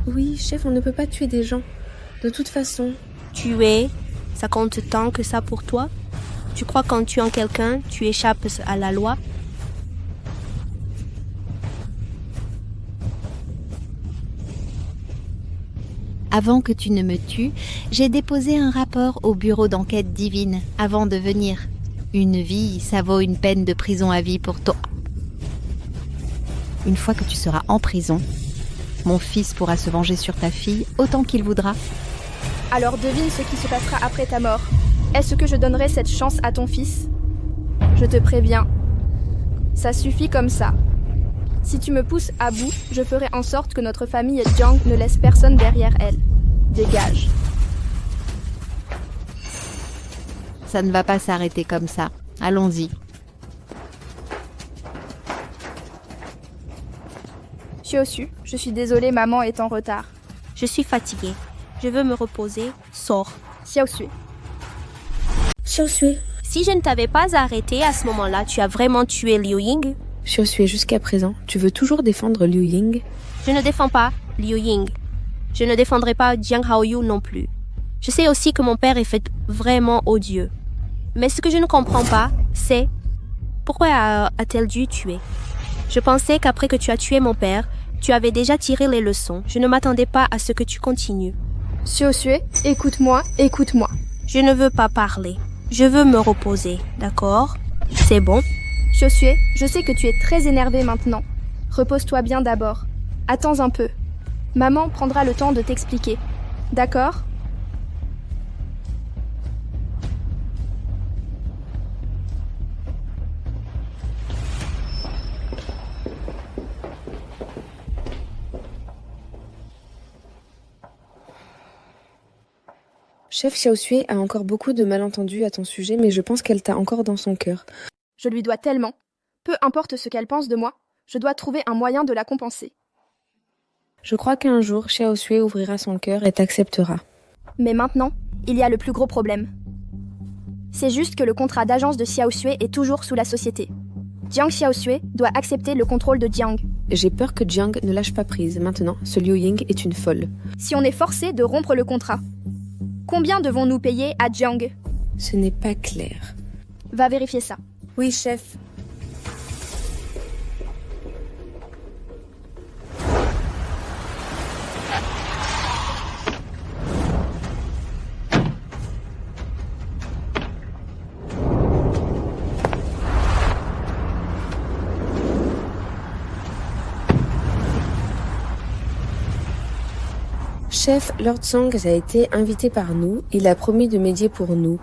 Oui, chef, on ne peut pas tuer des gens. De toute façon. Tuer, ça compte tant que ça pour toi? Tu crois qu'en tuant quelqu'un, tu échappes à la loi? Avant que tu ne me tues, j'ai déposé un rapport au bureau d'enquête divine avant de venir. Une vie, ça vaut une peine de prison à vie pour toi. Une fois que tu seras en prison, mon fils pourra se venger sur ta fille autant qu'il voudra. Alors devine ce qui se passera après ta mort. Est-ce que je donnerai cette chance à ton fils? Je te préviens. Ça suffit comme ça. Si tu me pousses à bout, je ferai en sorte que notre famille Jiang ne laisse personne derrière elle. Dégage. Ça ne va pas s'arrêter comme ça. Allons-y. Xiaoxue, je suis désolée, maman est en retard. Je suis fatiguée. Je veux me reposer. Sors. Xiaoxue. Xiaoxue. Si je ne t'avais pas arrêté à ce moment-là, tu as vraiment tué Liu Ying? Xiaoxue, jusqu'à présent, tu veux toujours défendre Liu Ying? Je ne défends pas Liu Ying. Je ne défendrai pas Jiang Haoyu non plus. Je sais aussi que mon père est fait vraiment odieux. Mais ce que je ne comprends pas, c'est pourquoi a-t-elle dû tuer? Je pensais qu'après que tu as tué mon père, tu avais déjà tiré les leçons. Je ne m'attendais pas à ce que tu continues. Xiaoxue, écoute-moi, écoute-moi. Je ne veux pas parler. Je veux me reposer, d'accord? C'est bon? Xiaoxue, je sais que tu es très énervée maintenant. Repose-toi bien d'abord. Attends un peu. Maman prendra le temps de t'expliquer. D'accord? Chef, Xiaoxue a encore beaucoup de malentendus à ton sujet, mais je pense qu'elle t'a encore dans son cœur. Je lui dois tellement. Peu importe ce qu'elle pense de moi, je dois trouver un moyen de la compenser. Je crois qu'un jour, Xiaoxue ouvrira son cœur et t'acceptera. Mais maintenant, il y a le plus gros problème. C'est juste que le contrat d'agence de Xiaoxue est toujours sous la société. Jiang Xiaoxue doit accepter le contrôle de Jiang. J'ai peur que Jiang ne lâche pas prise. Maintenant, ce Liu Ying est une folle. Si on est forcé de rompre le contrat, combien devons-nous payer à Jiang? Ce n'est pas clair. Va vérifier ça. Oui, chef. Chef, Lord Song a été invité par nous. Il a promis de médier pour nous.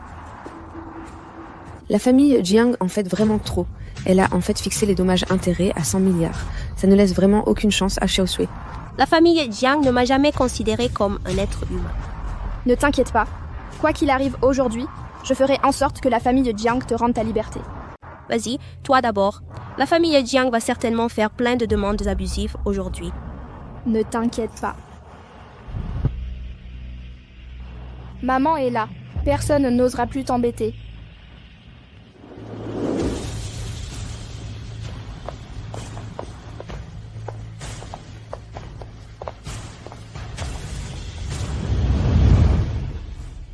La famille Jiang en fait vraiment trop. Elle a en fait fixé les dommages-intérêts à 100 milliards. Ça ne laisse vraiment aucune chance à Xiaoxue. La famille Jiang ne m'a jamais considéré comme un être humain. Ne t'inquiète pas. Quoi qu'il arrive aujourd'hui, je ferai en sorte que la famille Jiang te rende ta liberté. Vas-y, toi d'abord. La famille Jiang va certainement faire plein de demandes abusives aujourd'hui. Ne t'inquiète pas. Maman est là. Personne n'osera plus t'embêter.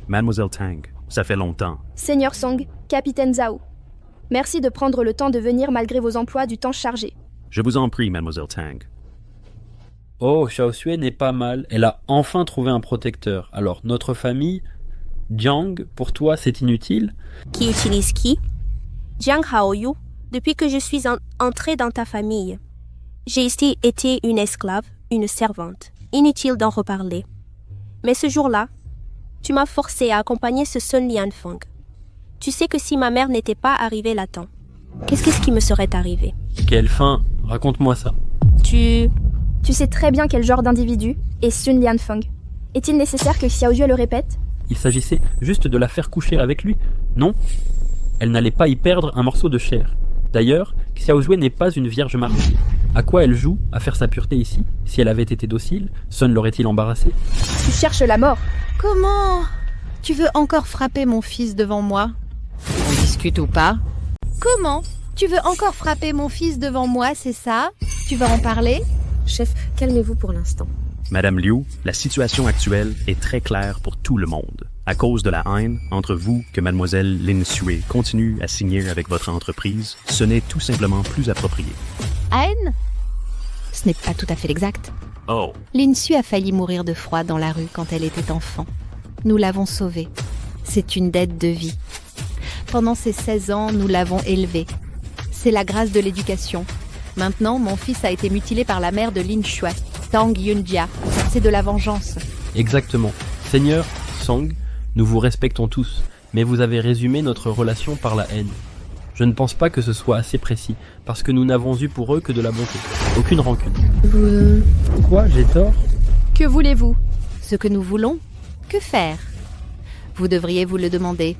Mademoiselle Tang, ça fait longtemps. Seigneur Song, Capitaine Zhao. Merci de prendre le temps de venir malgré vos emplois du temps chargés. Je vous en prie, Mademoiselle Tang. Oh, Xiaoxue n'est pas mal. Elle a enfin trouvé un protecteur. Alors, notre famille, Jiang, pour toi, c'est inutile? Qui utilise qui? Jiang Haoyu, depuis que je suis entrée dans ta famille. J'ai été une esclave, une servante. Inutile d'en reparler. Mais ce jour-là, tu m'as forcé à accompagner ce Sun Lianfeng. Tu sais que si ma mère n'était pas arrivée là-temps, qu'est-ce qui me serait arrivé? Quelle fin? Raconte-moi ça. Tu sais très bien quel genre d'individu est Sun Lianfeng. Est-il nécessaire que Xiaoxue le répète? Il s'agissait juste de la faire coucher avec lui, non? Elle n'allait pas y perdre un morceau de chair. D'ailleurs, Xiaoxue n'est pas une vierge mariée. À quoi elle joue à faire sa pureté ici? Si elle avait été docile, Sun l'aurait-il embarrassée? Tu cherches la mort. Comment? Tu veux encore frapper mon fils devant moi? On discute ou pas? Comment? Tu veux encore frapper mon fils devant moi, c'est ça? Tu vas en parler? Chef, calmez-vous pour l'instant. Madame Liu, la situation actuelle est très claire pour tout le monde. À cause de la haine entre vous que Mademoiselle Lin Xue continue à signer avec votre entreprise, ce n'est tout simplement plus approprié. Haine? Ce n'est pas tout à fait exact. Oh. Lin Xue a failli mourir de froid dans la rue quand elle était enfant. Nous l'avons sauvée. C'est une dette de vie. Pendant ces 16 ans, nous l'avons élevée. C'est la grâce de l'éducation. Maintenant, mon fils a été mutilé par la mère de Lin Xue, Tang Yunjia. C'est de la vengeance. Exactement. Seigneur Song, nous vous respectons tous, mais vous avez résumé notre relation par la haine. Je ne pense pas que ce soit assez précis, parce que nous n'avons eu pour eux que de la bonté. Aucune rancune. Quoi, j'ai tort? Que voulez-vous? Ce que nous voulons? Que faire? Vous devriez vous le demander.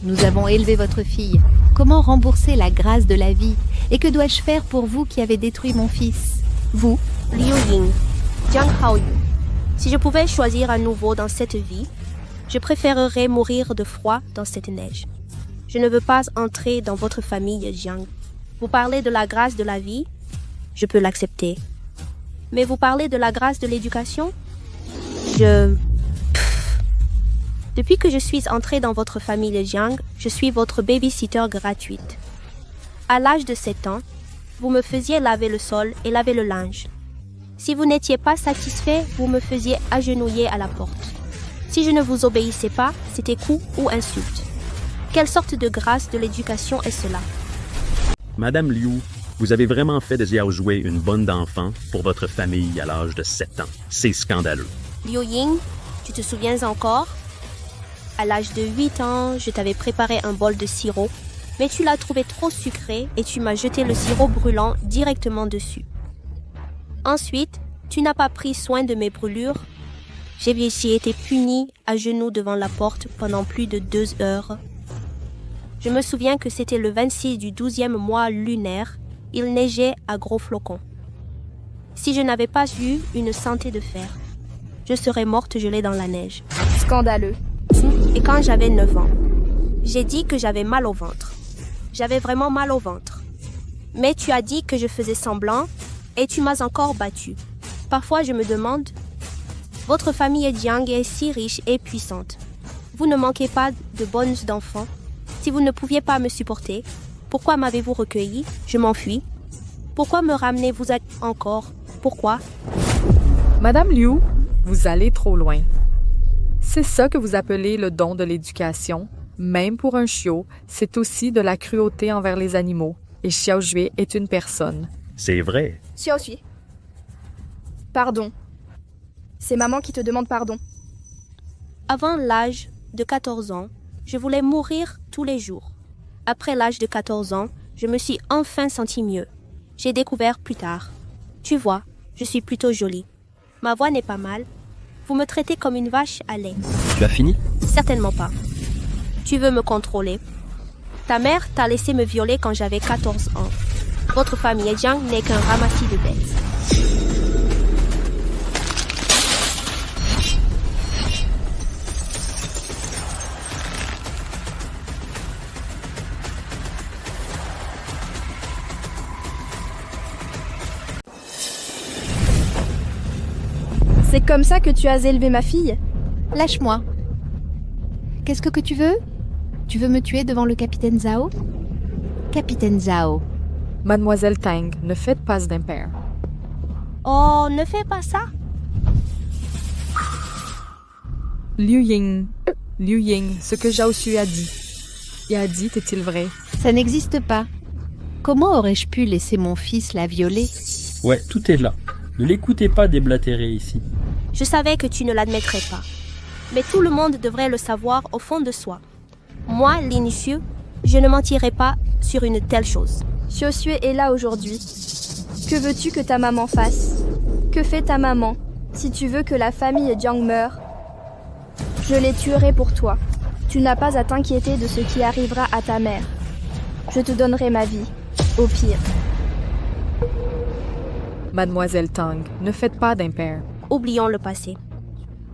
Nous avons élevé votre fille. Comment rembourser la grâce de la vie? Et que dois-je faire pour vous qui avez détruit mon fils? Vous? Liu Ying, Jiang Haoyu. Si je pouvais choisir à nouveau dans cette vie, je préférerais mourir de froid dans cette neige. Je ne veux pas entrer dans votre famille, Jiang. Vous parlez de la grâce de la vie, je peux l'accepter. Mais vous parlez de la grâce de l'éducation? Depuis que je suis entrée dans votre famille Jiang, je suis votre babysitter gratuite. À l'âge de 7 ans, vous me faisiez laver le sol et laver le linge. Si vous n'étiez pas satisfait, vous me faisiez agenouiller à la porte. Si je ne vous obéissais pas, c'était coup ou insulte. Quelle sorte de grâce de l'éducation est cela? Madame Liu, vous avez vraiment fait de Xiaozhui une bonne d'enfant pour votre famille à l'âge de 7 ans. C'est scandaleux. Liu Ying, tu te souviens encore? À l'âge de 8 ans, je t'avais préparé un bol de sirop, mais tu l'as trouvé trop sucré et tu m'as jeté le sirop brûlant directement dessus. Ensuite, tu n'as pas pris soin de mes brûlures. J'ai été punie à genoux devant la porte pendant plus de 2 heures. Je me souviens que c'était le 26 du 12e mois lunaire. Il neigeait à gros flocons. Si je n'avais pas eu une santé de fer, je serais morte gelée dans la neige. Scandaleux. Et quand j'avais 9 ans, j'ai dit que j'avais mal au ventre. J'avais vraiment mal au ventre. Mais tu as dit que je faisais semblant et tu m'as encore battue. Parfois je me demande, votre famille Jiang est si riche et puissante. Vous ne manquez pas de bonnes d'enfants. Si vous ne pouviez pas me supporter, pourquoi m'avez-vous recueilli? Je m'enfuis. Pourquoi me ramenez-vous encore? Pourquoi? Madame Liu, vous allez trop loin. C'est ça que vous appelez le don de l'éducation. Même pour un chiot, c'est aussi de la cruauté envers les animaux. Et Xiaozhui est une personne. C'est vrai. Xiaozhui. Pardon. C'est maman qui te demande pardon. Avant l'âge de 14 ans, je voulais mourir tous les jours. Après l'âge de 14 ans, je me suis enfin sentie mieux. J'ai découvert plus tard. Tu vois, je suis plutôt jolie. Ma voix n'est pas mal. Vous me traitez comme une vache à lait. Tu as fini? Certainement pas. Tu veux me contrôler. Ta mère t'a laissé me violer quand j'avais 14 ans. Votre famille Jiang n'est qu'un ramassis de bêtes. C'est comme ça que tu as élevé ma fille? Lâche-moi. Qu'est-ce que tu veux? Tu veux me tuer devant le capitaine Zhao? Capitaine Zhao. Mademoiselle Tang, ne faites pas d'impair. Oh, ne fais pas ça. Liu Ying, ce que Zhao Xue a dit. Il a dit, est-il vrai? Ça n'existe pas. Comment aurais-je pu laisser mon fils la violer? Ouais, tout est là. Ne l'écoutez pas déblatérer ici. Je savais que tu ne l'admettrais pas. Mais tout le monde devrait le savoir au fond de soi. Moi, Lin Xue, je ne mentirai pas sur une telle chose. Xiaozhui est là aujourd'hui. Que veux-tu que ta maman fasse? Que fait ta maman si tu veux que la famille Jiang meure? Je les tuerai pour toi. Tu n'as pas à t'inquiéter de ce qui arrivera à ta mère. Je te donnerai ma vie, au pire. Mademoiselle Tang, ne faites pas d'impair. Oublions le passé.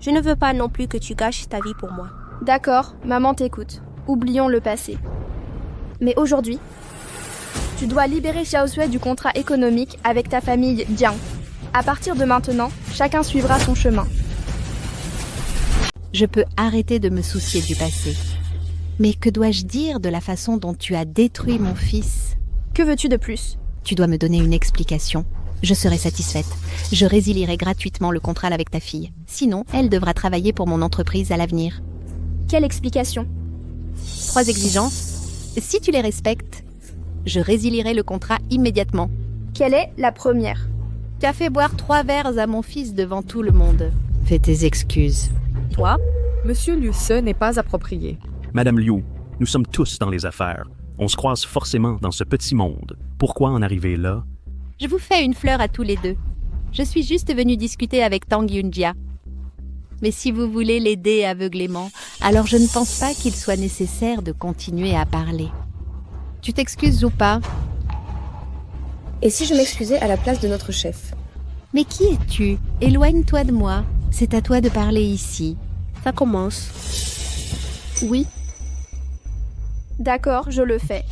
Je ne veux pas non plus que tu gâches ta vie pour moi. D'accord, maman t'écoute. Oublions le passé. Mais aujourd'hui, tu dois libérer Xiaozhui du contrat économique avec ta famille Jiang. À partir de maintenant, chacun suivra son chemin. Je peux arrêter de me soucier du passé. Mais que dois-je dire de la façon dont tu as détruit mon fils? Que veux-tu de plus? Tu dois me donner une explication. Je serai satisfaite. Je résilierai gratuitement le contrat avec ta fille. Sinon, elle devra travailler pour mon entreprise à l'avenir. Quelle explication? 3 exigences. Si tu les respectes, je résilierai le contrat immédiatement. Quelle est la première? Tu as fait boire 3 verres à mon fils devant tout le monde. Fais tes excuses. Toi? Monsieur Liu Ce n'est pas approprié. Madame Liu, nous sommes tous dans les affaires. On se croise forcément dans ce petit monde. Pourquoi en arriver là? Je vous fais une fleur à tous les deux. Je suis juste venue discuter avec Tang Yunjia. Mais si vous voulez l'aider aveuglément, alors je ne pense pas qu'il soit nécessaire de continuer à parler. Tu t'excuses ou pas? Et si je m'excusais à la place de notre chef? Mais qui es-tu? Éloigne-toi de moi. C'est à toi de parler ici. Ça commence. Oui. D'accord, je le fais.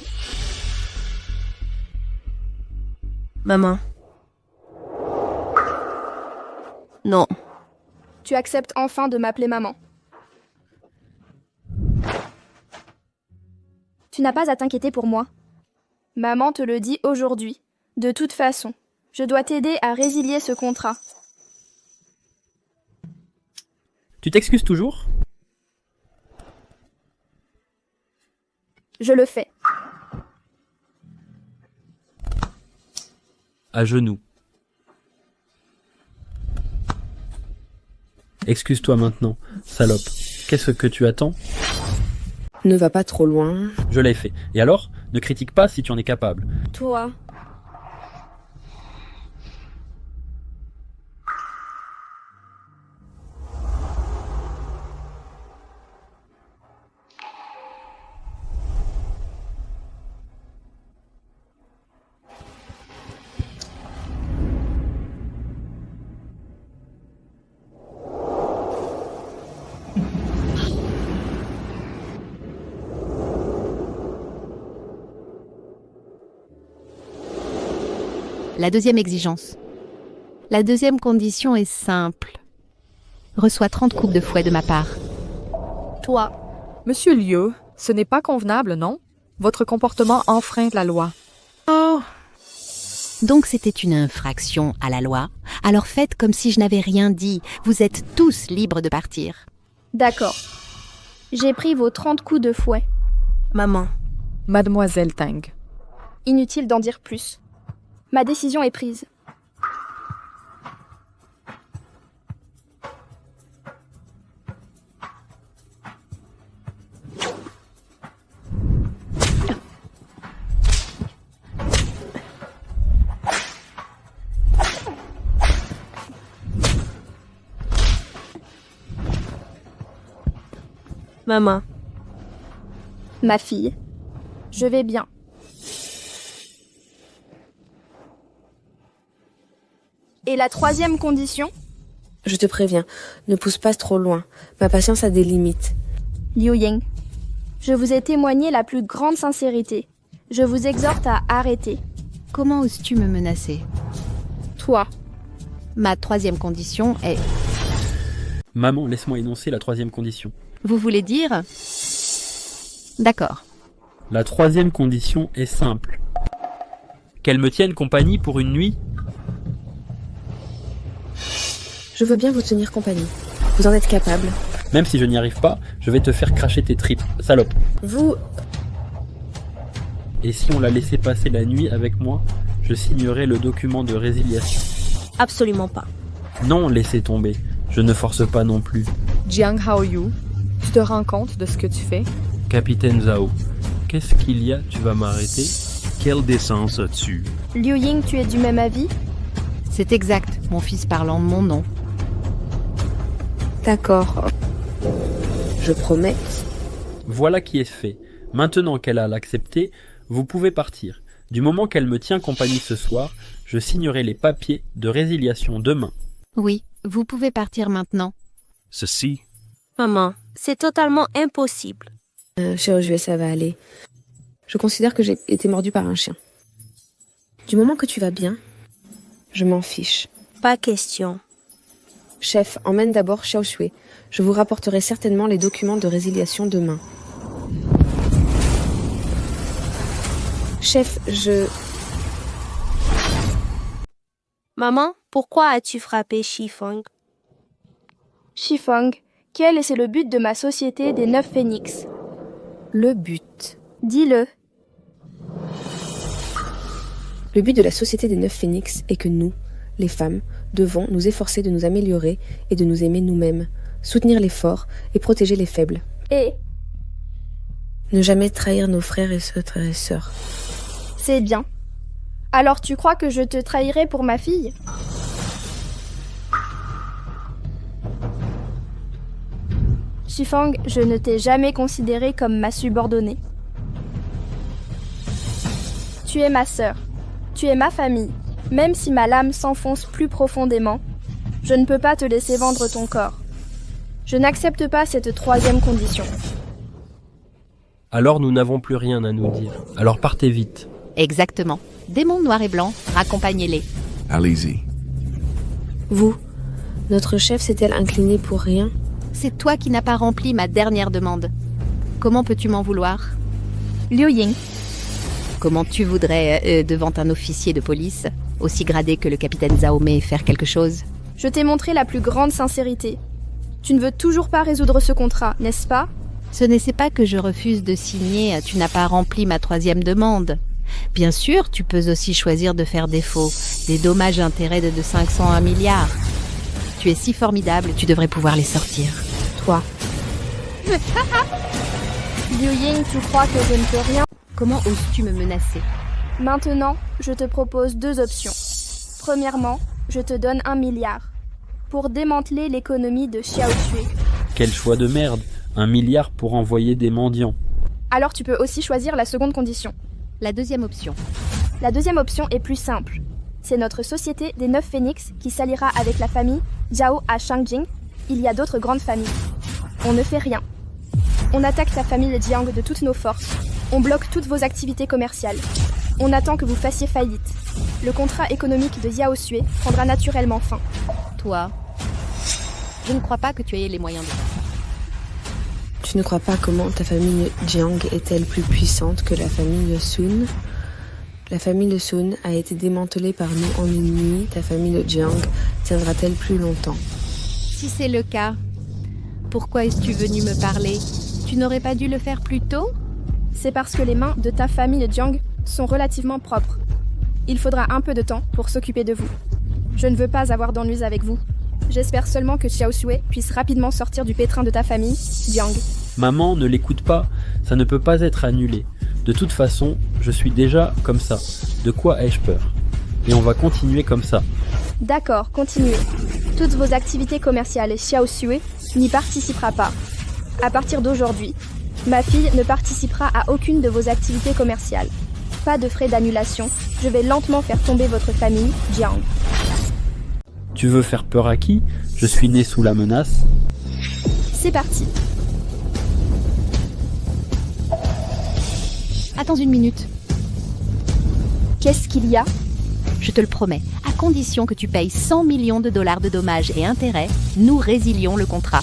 Maman. Non. Tu acceptes enfin de m'appeler maman. Tu n'as pas à t'inquiéter pour moi. Maman te le dit aujourd'hui. De toute façon, je dois t'aider à résilier ce contrat. Tu t'excuses toujours? Je le fais. À genoux. Excuse-toi maintenant, salope. Qu'est-ce que tu attends? Ne va pas trop loin. Je l'ai fait. Et alors, ne critique pas si tu en es capable. Toi. La deuxième exigence. La deuxième condition est simple. Reçois 30 coupes de fouet de ma part. Toi. Monsieur Liu, ce n'est pas convenable, non? Votre comportement enfreint la loi. Oh! Donc c'était une infraction à la loi. Alors faites comme si je n'avais rien dit. Vous êtes tous libres de partir. D'accord. J'ai pris vos 30 coups de fouet. Maman. Mademoiselle Tang. Inutile d'en dire plus. Ma décision est prise. Maman. Ma fille, je vais bien. Et la troisième condition? Je te préviens, ne pousse pas trop loin. Ma patience a des limites. Liu Ying, je vous ai témoigné la plus grande sincérité. Je vous exhorte à arrêter. Comment oses-tu me menacer? Toi. Ma troisième condition est... Maman, laisse-moi énoncer la troisième condition. Vous voulez dire? D'accord. La troisième condition est simple. Qu'elle me tienne compagnie pour une nuit. Je veux bien vous tenir compagnie. Vous en êtes capable. Même si je n'y arrive pas, je vais te faire cracher tes tripes, salope. Vous... Et si on la laissait passer la nuit avec moi, je signerai le document de résiliation. Absolument pas. Non, laissez tomber. Je ne force pas non plus. Jiang Haoyu, tu te rends compte de ce que tu fais? Capitaine Zhao, qu'est-ce qu'il y a? Tu vas m'arrêter? Quelle décence as-tu? Liu Ying, tu es du même avis? C'est exact, mon fils parlant de mon nom. D'accord. Je promets. Voilà qui est fait. Maintenant qu'elle a l'accepté, vous pouvez partir. Du moment qu'elle me tient compagnie ce soir, je signerai les papiers de résiliation demain. Oui, vous pouvez partir maintenant. Ceci... Maman, c'est totalement impossible. Xiaojue, ça va aller. Je considère que j'ai été mordue par un chien. Du moment que tu vas bien, je m'en fiche. Pas question. Chef, emmène d'abord Xiaoshui. Je vous rapporterai certainement les documents de résiliation demain. Chef, Maman, pourquoi as-tu frappé Shifeng? Shifeng, quel est le but de ma société des 9 phénix? Le but. Dis-le. Le but de la société des 9 phénix est que nous, les femmes, devons nous efforcer de nous améliorer et de nous aimer nous-mêmes, soutenir les forts et protéger les faibles. Et Ne jamais trahir nos frères et sœurs. C'est bien. Alors tu crois que je te trahirai pour ma fille? Shifang, je ne t'ai jamais considérée comme ma subordonnée. Tu es ma sœur. Tu es ma famille. Même si ma lame s'enfonce plus profondément, je ne peux pas te laisser vendre ton corps. Je n'accepte pas cette troisième condition. Alors nous n'avons plus rien à nous dire. Alors partez vite. Exactement. Démons noirs et blancs, raccompagnez-les. Allez-y. Vous, notre chef s'est-elle inclinée pour rien? C'est toi qui n'as pas rempli ma dernière demande. Comment peux-tu m'en vouloir? Liu Ying. Comment tu voudrais, devant un officier de police, aussi gradé que le capitaine Zhao Mei, faire quelque chose? Je t'ai montré la plus grande sincérité. Tu ne veux toujours pas résoudre ce contrat, n'est-ce pas? Ce n'est pas que je refuse de signer, tu n'as pas rempli ma troisième demande. Bien sûr, tu peux aussi choisir de faire défaut. Des dommages et intérêts de 500 à 1 milliard. Tu es si formidable, tu devrais pouvoir les sortir. Toi. Liu Ying, tu crois que je ne peux rien? Comment oses-tu me menacer? Maintenant, je te propose 2 options. Premièrement, je te donne 1 milliard pour démanteler l'économie de Xiaoshui. Quel choix de merde. 1 milliard pour envoyer des mendiants. Alors tu peux aussi choisir la seconde condition. La deuxième option. La deuxième option est plus simple. C'est notre société des 9 phénix qui s'alliera avec la famille Jiao à Shangjing. Il y a d'autres grandes familles. On ne fait rien. On attaque ta famille Jiang de toutes nos forces. On bloque toutes vos activités commerciales. On attend que vous fassiez faillite. Le contrat économique de Yao Sui prendra naturellement fin. Toi, je ne crois pas que tu aies les moyens de faire ça. Tu ne crois pas comment ta famille Jiang est-elle plus puissante que la famille Sun? La famille Sun a été démantelée par nous en une nuit. Ta famille Jiang tiendra-t-elle plus longtemps? Si c'est le cas, pourquoi es-tu venu me parler? Tu n'aurais pas dû le faire plus tôt? C'est parce que les mains de ta famille Jiang sont relativement propres. Il faudra un peu de temps pour s'occuper de vous. Je ne veux pas avoir d'ennuis avec vous. J'espère seulement que Xiaoshui puisse rapidement sortir du pétrin de ta famille, Jiang. Maman, ne l'écoute pas, ça ne peut pas être annulé. De toute façon, je suis déjà comme ça. De quoi ai-je peur? Et on va continuer comme ça. D'accord, continuez. Toutes vos activités commerciales et Xiaoshui n'y participera pas. À partir d'aujourd'hui, ma fille ne participera à aucune de vos activités commerciales. Pas de frais d'annulation, je vais lentement faire tomber votre famille, Jiang. Tu veux faire peur à qui? Je suis né sous la menace. C'est parti. Attends une minute. Qu'est-ce qu'il y a? Je te le promets, à condition que tu payes 100 millions de dollars de dommages et intérêts, nous résilions le contrat.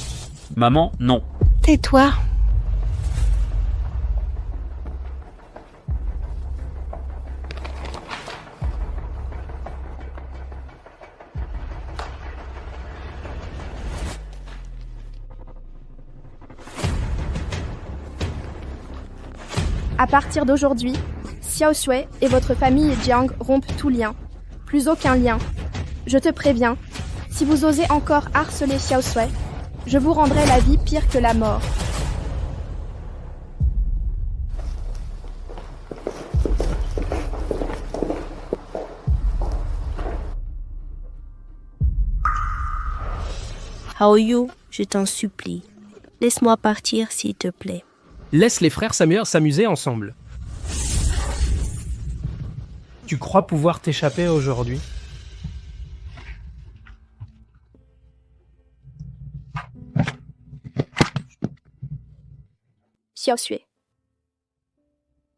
Maman, non. Tais-toi. À partir d'aujourd'hui, Xiaoshui et votre famille Jiang rompent tout lien. Plus aucun lien. Je te préviens, si vous osez encore harceler Xiaoshui, je vous rendrai la vie pire que la mort. Haoyu, je t'en supplie, laisse-moi partir s'il te plaît. Laisse les frères s'amuser ensemble. Tu crois pouvoir t'échapper aujourd'hui? Xiaoshui.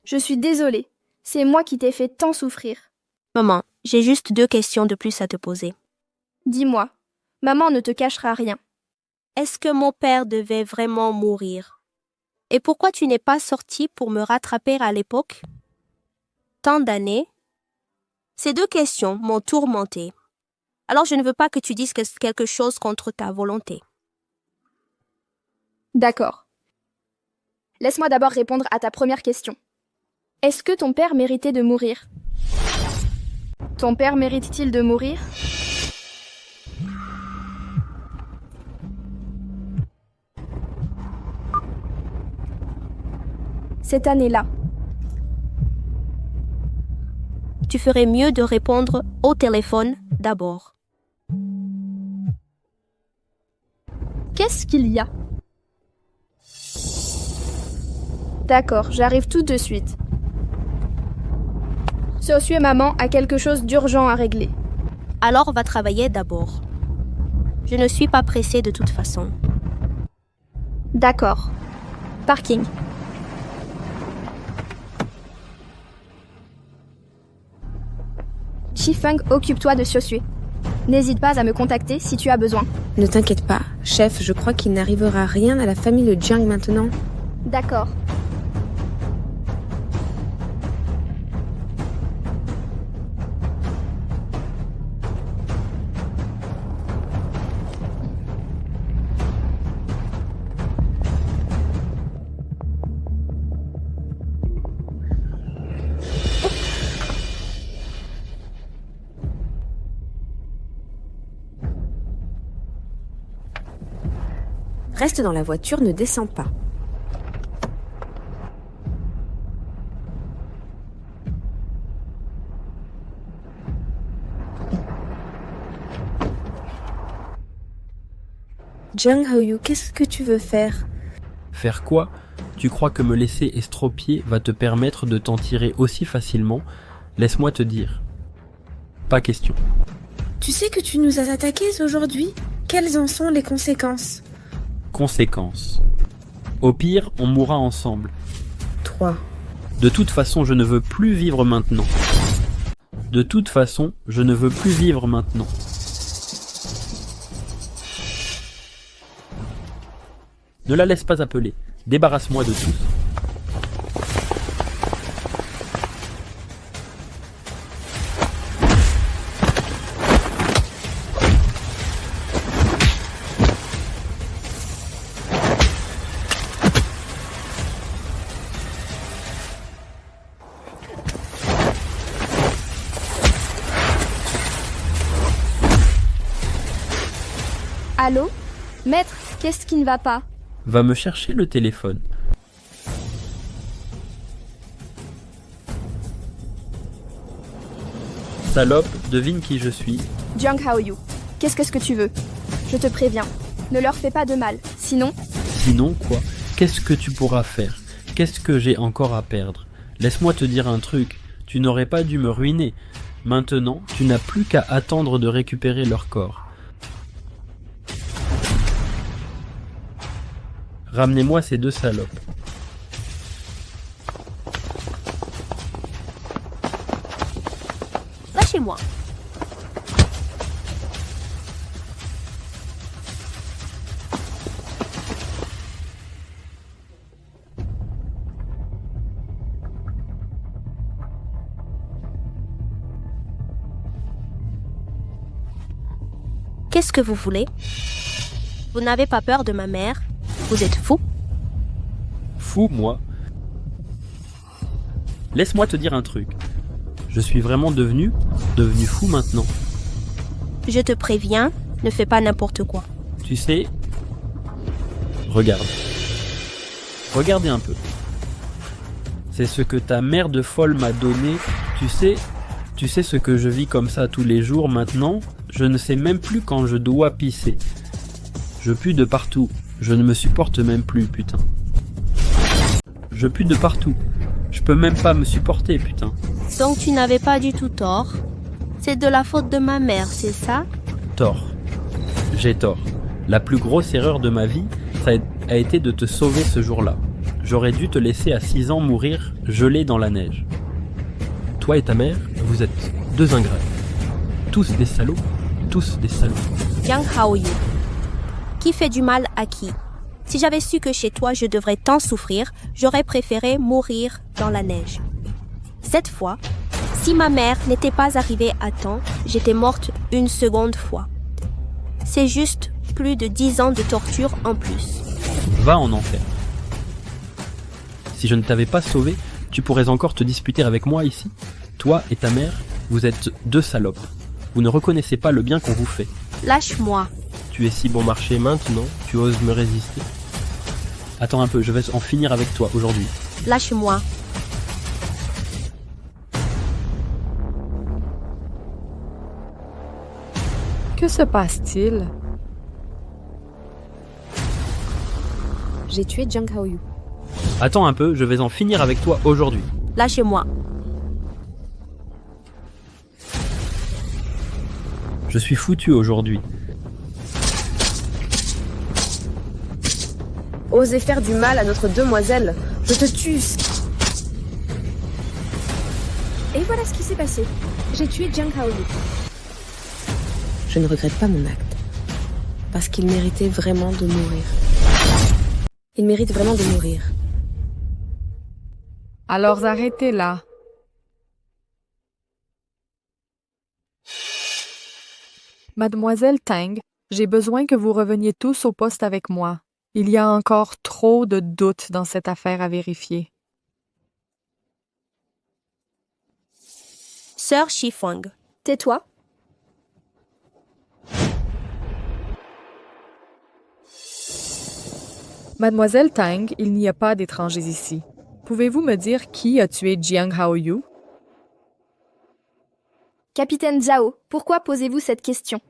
Je suis désolée. C'est moi qui t'ai fait tant souffrir. Maman, j'ai juste 2 questions de plus à te poser. Dis-moi, maman ne te cachera rien. Est-ce que mon père devait vraiment mourir? Et pourquoi tu n'es pas sorti pour me rattraper à l'époque? Tant d'années? Ces 2 questions m'ont tourmentée. Alors je ne veux pas que tu dises quelque chose contre ta volonté. D'accord. Laisse-moi d'abord répondre à ta première question. Est-ce que ton père méritait de mourir? Ton père mérite-t-il de mourir? cette année-là. Tu ferais mieux de répondre au téléphone d'abord. Qu'est-ce qu'il y a? D'accord, j'arrive tout de suite. Sosue maman a quelque chose d'urgent à régler. Alors va travailler d'abord. Je ne suis pas pressée de toute façon. D'accord. Parking. Chifeng, occupe-toi de Sosue. N'hésite pas à me contacter si tu as besoin. Ne t'inquiète pas, chef, je crois qu'il n'arrivera rien à la famille Jiang maintenant. D'accord. Reste dans la voiture, ne descends pas. Jiang Haoyu, qu'est-ce que tu veux faire? Faire quoi? Tu crois que me laisser estropier va te permettre de t'en tirer aussi facilement? Laisse-moi te dire. Pas question. Tu sais que tu nous as attaqués aujourd'hui? Quelles en sont les conséquences? Conséquences. Au pire, on mourra ensemble. 3. De toute façon, je ne veux plus vivre maintenant. De toute façon, je ne veux plus vivre maintenant. Ne la laisse pas appeler. Débarrasse-moi de tous. Allô? Maître, qu'est-ce qui ne va pas? Va me chercher le téléphone. Salope, devine qui je suis. Jiang Haoyu, qu'est-ce que tu veux? Je te préviens, ne leur fais pas de mal, sinon... Sinon quoi? Qu'est-ce que tu pourras faire? Qu'est-ce que j'ai encore à perdre? Laisse-moi te dire un truc, tu n'aurais pas dû me ruiner. Maintenant, tu n'as plus qu'à attendre de récupérer leur corps. Ramenez-moi ces deux salopes. Lâchez-moi. Qu'est-ce que vous voulez? Vous n'avez pas peur de ma mère? Vous êtes fou? Fou, moi? Laisse-moi te dire un truc. Je suis vraiment devenu fou maintenant. Je te préviens, ne fais pas n'importe quoi. Tu sais... Regarde. Regardez un peu. C'est ce que ta mère de folle m'a donné. Tu sais ce que je vis comme ça tous les jours maintenant? Je ne sais même plus quand je dois pisser. Je pue de partout. Je ne me supporte même plus, putain. Je pue de partout. Je peux même pas me supporter, putain. Donc tu n'avais pas du tout tort. C'est de la faute de ma mère, c'est ça? Tort. J'ai tort. La plus grosse erreur de ma vie, ça a été de te sauver ce jour-là. J'aurais dû te laisser à 6 ans mourir gelé dans la neige. Toi et ta mère, vous êtes deux ingrats. Tous des salauds. Tous des salauds. Jiang Haoyu. Qui fait du mal à qui? Si j'avais su que chez toi je devrais tant souffrir, j'aurais préféré mourir dans la neige. Cette fois, si ma mère n'était pas arrivée à temps, j'étais morte une seconde fois. C'est juste plus de 10 ans de torture en plus. Va en enfer. Si je ne t'avais pas sauvé, tu pourrais encore te disputer avec moi ici. Toi et ta mère, vous êtes deux salopes. Vous ne reconnaissez pas le bien qu'on vous fait. Lâche-moi. Tu es si bon marché maintenant, tu oses me résister? Attends un peu, je vais en finir avec toi aujourd'hui. Lâche-moi. Que se passe-t-il? J'ai tué Jiang Haoyu. Attends un peu, je vais en finir avec toi aujourd'hui. Lâchez-moi. Je suis foutu aujourd'hui. Osez faire du mal à notre demoiselle. Je te tue. Et voilà ce qui s'est passé. J'ai tué Jiang Haoyu. Je ne regrette pas mon acte. Parce qu'il méritait vraiment de mourir. Il mérite vraiment de mourir. Alors arrêtez là. Mademoiselle Tang, j'ai besoin que vous reveniez tous au poste avec moi. Il y a encore trop de doutes dans cette affaire à vérifier. Sœur Shifeng. Tais-toi. Mademoiselle Tang, il n'y a pas d'étrangers ici. Pouvez-vous me dire qui a tué Jiang Haoyu? Capitaine Zhao, pourquoi posez-vous cette question?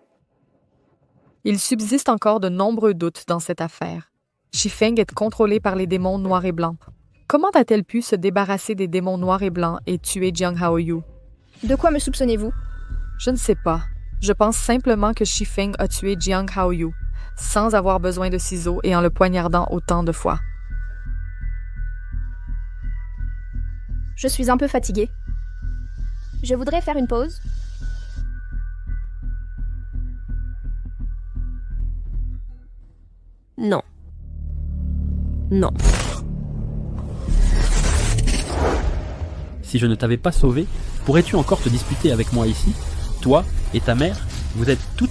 Il subsiste encore de nombreux doutes dans cette affaire. Shifeng est contrôlée par les démons noirs et blancs. Comment a-t-elle pu se débarrasser des démons noirs et blancs et tuer Jiang Haoyu? De quoi me soupçonnez-vous? Je ne sais pas. Je pense simplement que Shifeng a tué Jiang Haoyu, sans avoir besoin de ciseaux et en le poignardant autant de fois. Je suis un peu fatiguée. Je voudrais faire une pause. Non. Non. Si je ne t'avais pas sauvé, pourrais-tu encore te disputer avec moi ici? Toi et ta mère, vous êtes toutes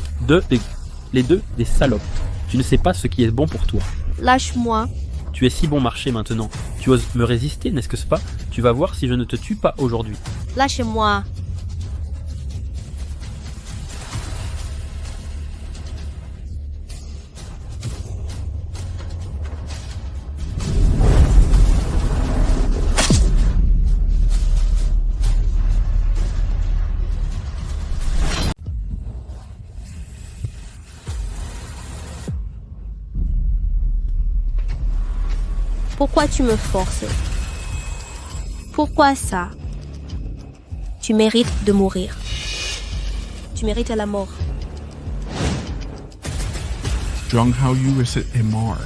les deux des salopes. Tu ne sais pas ce qui est bon pour toi. Lâche-moi. Tu es si bon marché maintenant. Tu oses me résister, n'est-ce pas? Tu vas voir si je ne te tue pas aujourd'hui. Lâchez-moi. Pourquoi tu me forces? Pourquoi ça? Tu mérites de mourir. Tu mérites la mort. Jiang Haoyu est mort.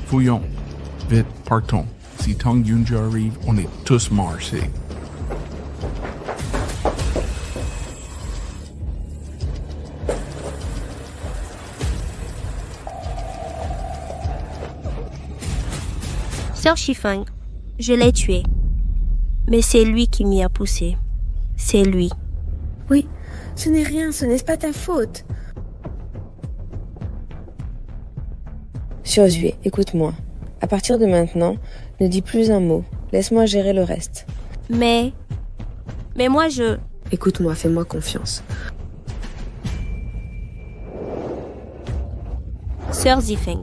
Fouillons. Vite, partons. Si Tang Yunji arrive, on est tous morts, c'est. Sœur Shifeng, je l'ai tué. Mais c'est lui qui m'y a poussé. C'est lui. Oui, ce n'est rien, ce n'est pas ta faute. Xiaozue, écoute-moi. À partir de maintenant, ne dis plus un mot. Laisse-moi gérer le reste. Mais moi je... Écoute-moi, fais-moi confiance. Sœur Zifeng.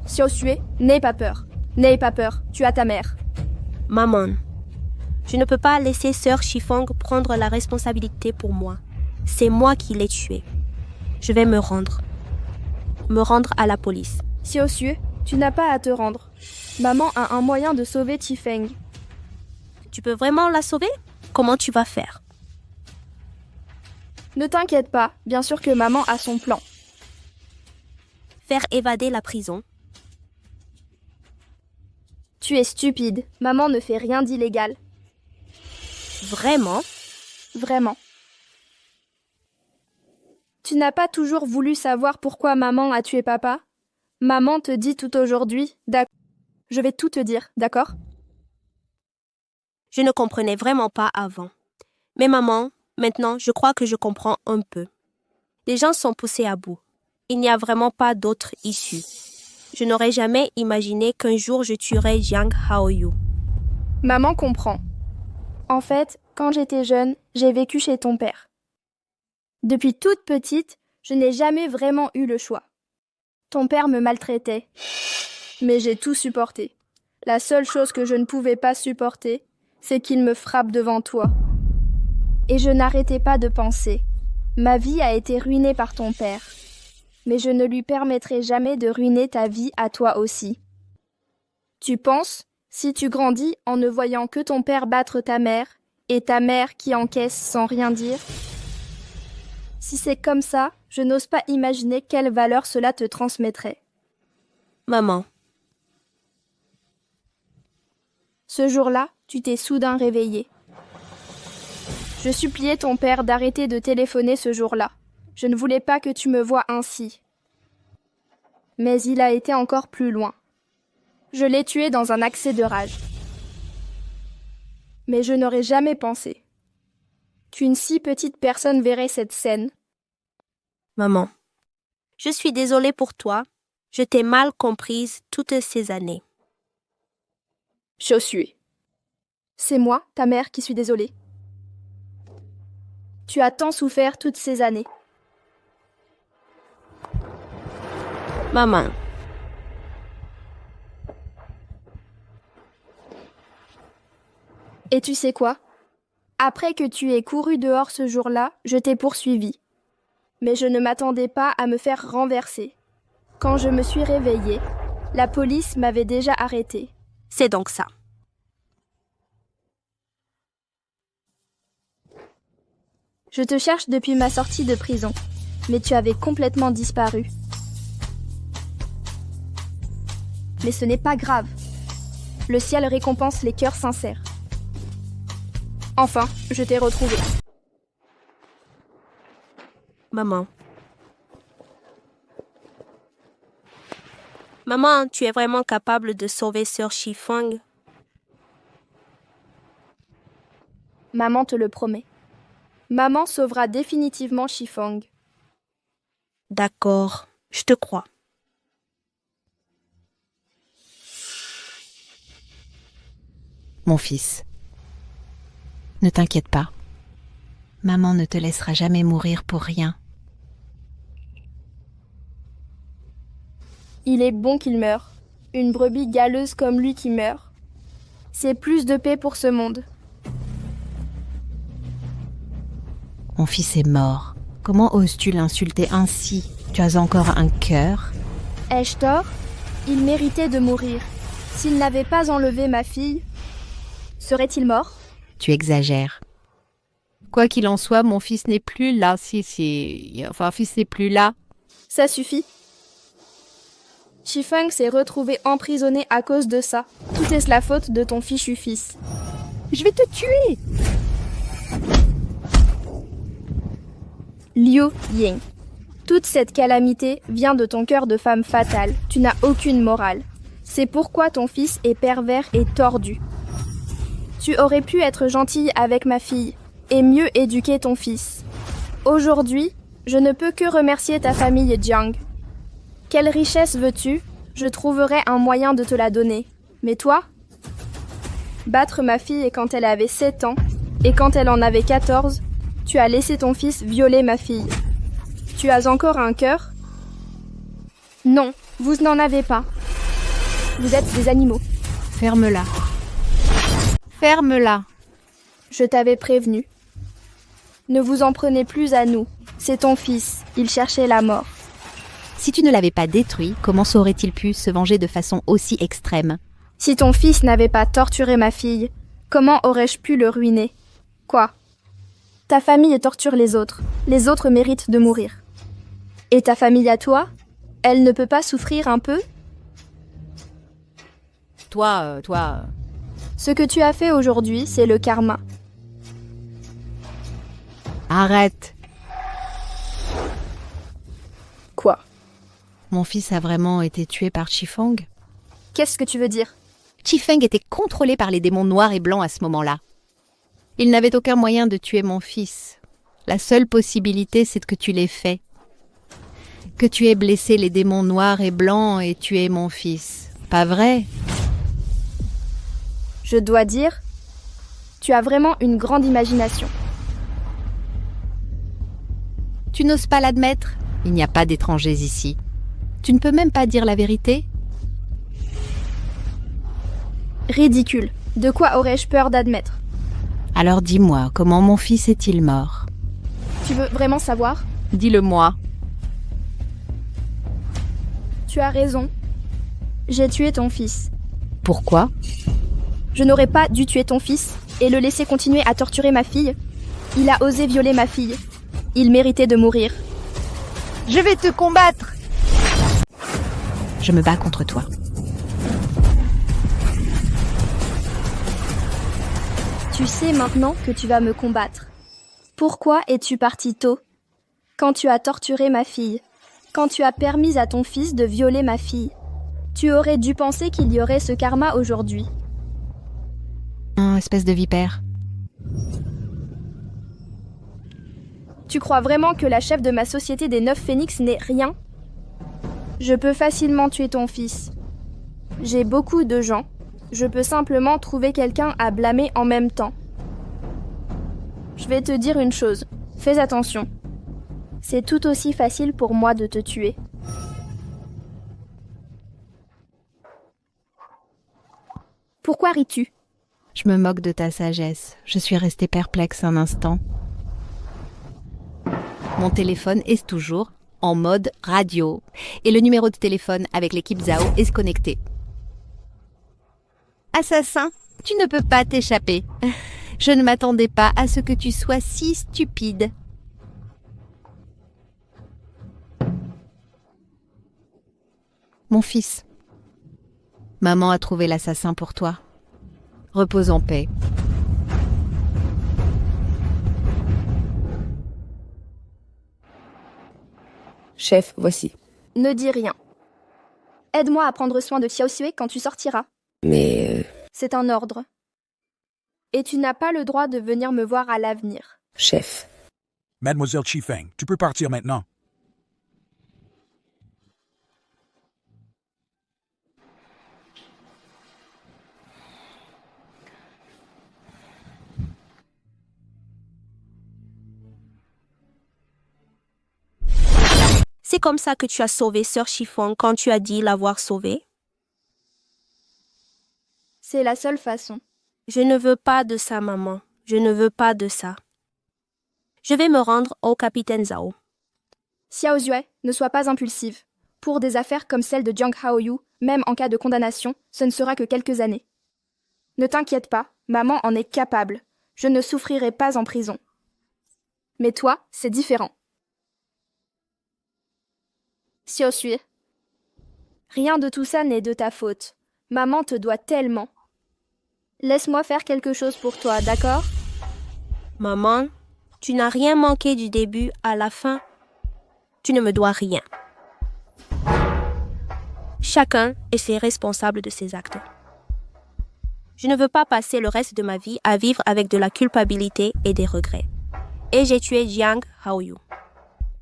Xiaosue, n'aie pas peur. N'aie pas peur, tu as ta mère. Maman, je ne peux pas laisser Sœur Shifeng prendre la responsabilité pour moi. C'est moi qui l'ai tué. Je vais me rendre. Me rendre à la police. Xiaosue, tu n'as pas à te rendre. Maman a un moyen de sauver Chifeng. Tu peux vraiment la sauver? Comment tu vas faire? Ne t'inquiète pas, bien sûr que maman a son plan. Faire évader la prison. Tu es stupide. Maman ne fait rien d'illégal. Vraiment? Vraiment. Tu n'as pas toujours voulu savoir pourquoi maman a tué papa? Maman te dit tout aujourd'hui, d'accord? Je vais tout te dire, d'accord? Je ne comprenais vraiment pas avant. Mais maman, maintenant, je crois que je comprends un peu. Les gens sont poussés à bout. Il n'y a vraiment pas d'autre issue. Je n'aurais jamais imaginé qu'un jour je tuerais Jiang Haoyu. Maman comprend. En fait, quand j'étais jeune, j'ai vécu chez ton père. Depuis toute petite, je n'ai jamais vraiment eu le choix. Ton père me maltraitait. Mais j'ai tout supporté. La seule chose que je ne pouvais pas supporter, c'est qu'il me frappe devant toi. Et je n'arrêtais pas de penser. Ma vie a été ruinée par ton père. Mais je ne lui permettrai jamais de ruiner ta vie à toi aussi. Tu penses, si tu grandis en ne voyant que ton père battre ta mère, et ta mère qui encaisse sans rien dire? Si c'est comme ça, je n'ose pas imaginer quelle valeur cela te transmettrait. Maman. Ce jour-là, tu t'es soudain réveillée. Je suppliais ton père d'arrêter de téléphoner ce jour-là. Je ne voulais pas que tu me voies ainsi. Mais il a été encore plus loin. Je l'ai tué dans un accès de rage. Mais je n'aurais jamais pensé qu'une si petite personne verrait cette scène. Maman, je suis désolée pour toi. Je t'ai mal comprise toutes ces années. Josué. C'est moi, ta mère, qui suis désolée. Tu as tant souffert toutes ces années. Maman. Et tu sais quoi? Après que tu aies couru dehors ce jour-là, je t'ai poursuivi. Mais je ne m'attendais pas à me faire renverser. Quand je me suis réveillée, la police m'avait déjà arrêtée. C'est donc ça. Je te cherche depuis ma sortie de prison, mais tu avais complètement disparu. Mais ce n'est pas grave. Le ciel récompense les cœurs sincères. Enfin, je t'ai retrouvé. Maman. Maman, tu es vraiment capable de sauver Sœur Shifeng? Maman te le promet. Maman sauvera définitivement Shifeng. D'accord, je te crois. Mon fils, ne t'inquiète pas. Maman ne te laissera jamais mourir pour rien. Il est bon qu'il meure. Une brebis galeuse comme lui qui meurt. C'est plus de paix pour ce monde. Mon fils est mort. Comment oses-tu l'insulter ainsi? Tu as encore un cœur? Ai-je tort? Il méritait de mourir. S'il n'avait pas enlevé ma fille, serait-il mort? Tu exagères. Quoi qu'il en soit, mon fils n'est plus là. Mon fils n'est plus là. Ça suffit. Shifeng s'est retrouvé emprisonné à cause de ça. Tout est la faute de ton fichu fils. Je vais te tuer! Liu Ying. Toute cette calamité vient de ton cœur de femme fatale. Tu n'as aucune morale. C'est pourquoi ton fils est pervers et tordu. Tu aurais pu être gentille avec ma fille et mieux éduquer ton fils. Aujourd'hui, je ne peux que remercier ta famille Jiang. Quelle richesse veux-tu? Je trouverai un moyen de te la donner. Mais toi? Battre ma fille quand elle avait 7 ans et quand elle en avait 14, tu as laissé ton fils violer ma fille. Tu as encore un cœur? Non, vous n'en avez pas. Vous êtes des animaux. Ferme-la. Ferme-la. Je t'avais prévenu. Ne vous en prenez plus à nous. C'est ton fils. Il cherchait la mort. Si tu ne l'avais pas détruit, comment aurait-il pu se venger de façon aussi extrême? Si ton fils n'avait pas torturé ma fille, comment aurais-je pu le ruiner? Quoi? Ta famille torture les autres. Les autres méritent de mourir. Et ta famille à toi? Elle ne peut pas souffrir un peu? Toi... Ce que tu as fait aujourd'hui, c'est le karma. Arrête. Quoi? Mon fils a vraiment été tué par Shifeng? Qu'est-ce que tu veux dire? Shifeng était contrôlé par les démons noirs et blancs à ce moment-là. Il n'avait aucun moyen de tuer mon fils. La seule possibilité, c'est que tu l'aies fait. Que tu aies blessé les démons noirs et blancs et tué mon fils. Pas vrai? Je dois dire, tu as vraiment une grande imagination. Tu n'oses pas l'admettre? Il n'y a pas d'étrangers ici. Tu ne peux même pas dire la vérité? Ridicule. De quoi aurais-je peur d'admettre? Alors dis-moi, comment mon fils est-il mort? Tu veux vraiment savoir? Dis-le-moi. Tu as raison. J'ai tué ton fils. Pourquoi? Je n'aurais pas dû tuer ton fils et le laisser continuer à torturer ma fille. Il a osé violer ma fille. Il méritait de mourir. Je vais te combattre! Je me bats contre toi. Tu sais maintenant que tu vas me combattre. Pourquoi es-tu parti tôt? Quand tu as torturé ma fille, quand tu as permis à ton fils de violer ma fille, tu aurais dû penser qu'il y aurait ce karma aujourd'hui. Espèce de vipère. Tu crois vraiment que la chef de ma société des 9 phénix n'est rien? Je peux facilement tuer ton fils. J'ai beaucoup de gens. Je peux simplement trouver quelqu'un à blâmer en même temps. Je vais te dire une chose. Fais attention. C'est tout aussi facile pour moi de te tuer. Pourquoi ris-tu? Je me moque de ta sagesse. Je suis restée perplexe un instant. Mon téléphone est toujours en mode radio. Et le numéro de téléphone avec l'équipe Zhao est connecté. Assassin, tu ne peux pas t'échapper. Je ne m'attendais pas à ce que tu sois si stupide. Mon fils. Maman a trouvé l'assassin pour toi. Repose en paix. Chef, voici. Ne dis rien. Aide-moi à prendre soin de Xiaosui quand tu sortiras. Mais... C'est un ordre. Et tu n'as pas le droit de venir me voir à l'avenir. Chef. Mademoiselle Chifeng, tu peux partir maintenant. C'est comme ça que tu as sauvé Sœur Chiffon quand tu as dit l'avoir sauvée? C'est la seule façon. Je ne veux pas de ça, maman. Je ne veux pas de ça. Je vais me rendre au capitaine Zhao. Xiaozue, ne sois pas impulsive. Pour des affaires comme celle de Jiang Haoyu, même en cas de condamnation, ce ne sera que quelques années. Ne t'inquiète pas, maman en est capable. Je ne souffrirai pas en prison. Mais toi, c'est différent. Xiaosui, rien de tout ça n'est de ta faute. Maman te doit tellement. Laisse-moi faire quelque chose pour toi, d'accord? Maman, tu n'as rien manqué du début à la fin. Tu ne me dois rien. Chacun est fait responsable de ses actes. Je ne veux pas passer le reste de ma vie à vivre avec de la culpabilité et des regrets. Et j'ai tué Jiang Haoyu.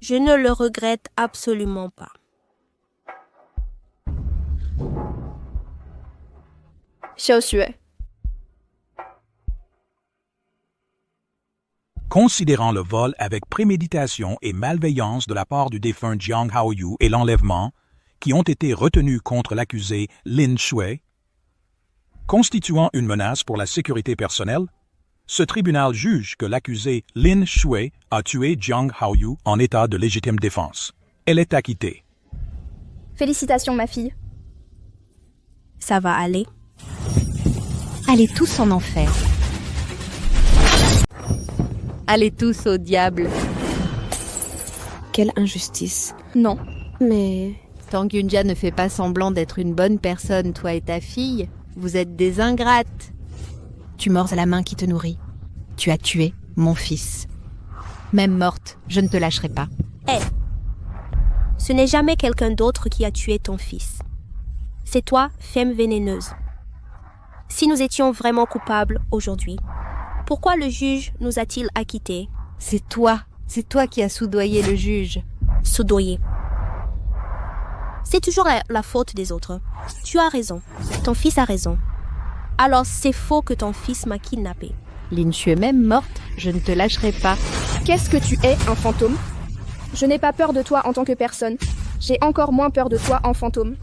Je ne le regrette absolument pas. Xiaosui. Considérant le vol avec préméditation et malveillance de la part du défunt Jiang Haoyu et l'enlèvement, qui ont été retenus contre l'accusé Lin Shui, constituant une menace pour la sécurité personnelle, ce tribunal juge que l'accusé Lin Shui a tué Jiang Haoyu en état de légitime défense. Elle est acquittée. Félicitations, ma fille. Ça va aller. Allez tous en enfer. Allez tous au diable. Quelle injustice. Non. Mais... Tang Yunjia ne fait pas semblant d'être une bonne personne, toi et ta fille. Vous êtes des ingrates. Tu mords à la main qui te nourrit. Tu as tué mon fils. Même morte, je ne te lâcherai pas. Hé, ce n'est jamais quelqu'un d'autre qui a tué ton fils. C'est toi, femme vénéneuse. Si nous étions vraiment coupables aujourd'hui, pourquoi le juge nous a-t-il acquittés? C'est toi qui as soudoyé le juge. Soudoyé. C'est toujours la faute des autres. Tu as raison. Ton fils a raison. Alors c'est faux que ton fils m'a kidnappé. Lin Shui est même morte, je ne te lâcherai pas. Qu'est-ce que tu es, un fantôme? Je n'ai pas peur de toi en tant que personne. J'ai encore moins peur de toi en fantôme.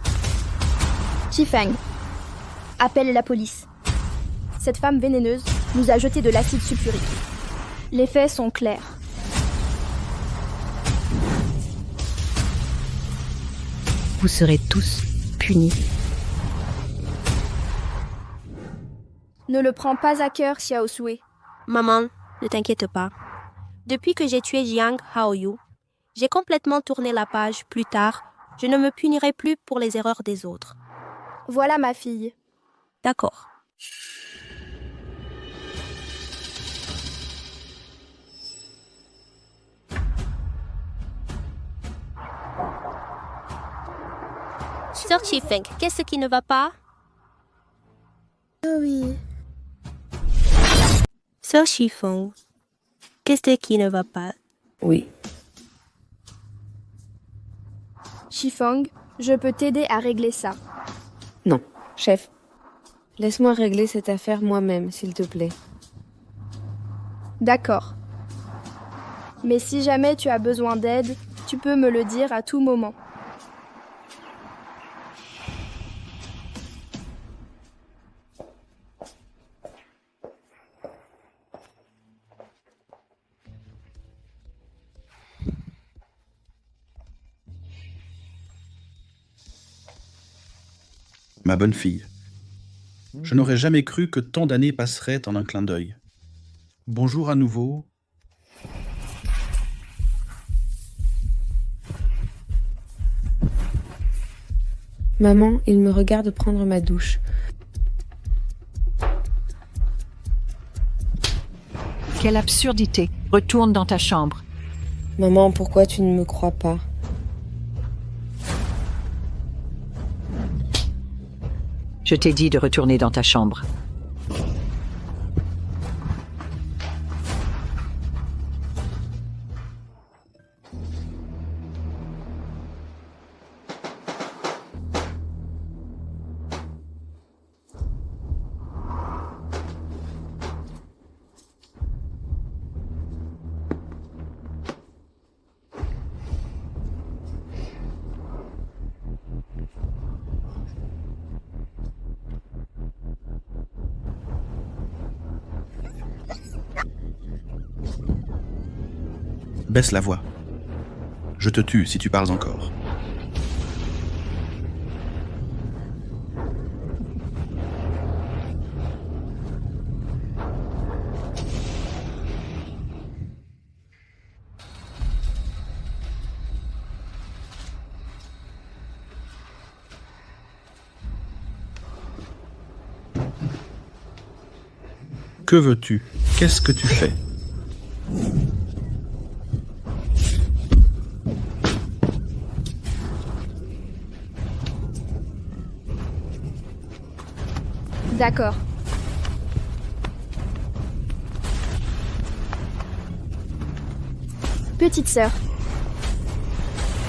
Chifeng, appelle la police. cette femme vénéneuse nous a jeté de l'acide sulfurique. Les faits sont clairs. Vous serez tous punis. Ne le prends pas à cœur, Xiao Sui. Maman, ne t'inquiète pas. Depuis que j'ai tué Jiang Haoyu, j'ai complètement tourné la page. Plus tard, je ne me punirai plus pour les erreurs des autres. Voilà ma fille. D'accord. Sœur Chifeng, qu'est-ce qui ne va pas? Oui. Sœur Chifeng, qu'est-ce qui ne va pas? Oui. Chifeng, je peux t'aider à régler ça. Non, chef. Laisse-moi régler cette affaire moi-même, s'il te plaît. D'accord. Mais si jamais tu as besoin d'aide, tu peux me le dire à tout moment. Ma bonne fille, je n'aurais jamais cru que tant d'années passeraient en un clin d'œil. Bonjour à nouveau. Maman, il me regarde prendre ma douche. Quelle absurdité. Retourne dans ta chambre. Maman, pourquoi tu ne me crois pas? Je t'ai dit de retourner dans ta chambre. Baisse la voix. Je te tue si tu parles encore. Que veux-tu? Qu'est-ce que tu fais? D'accord. Petite sœur.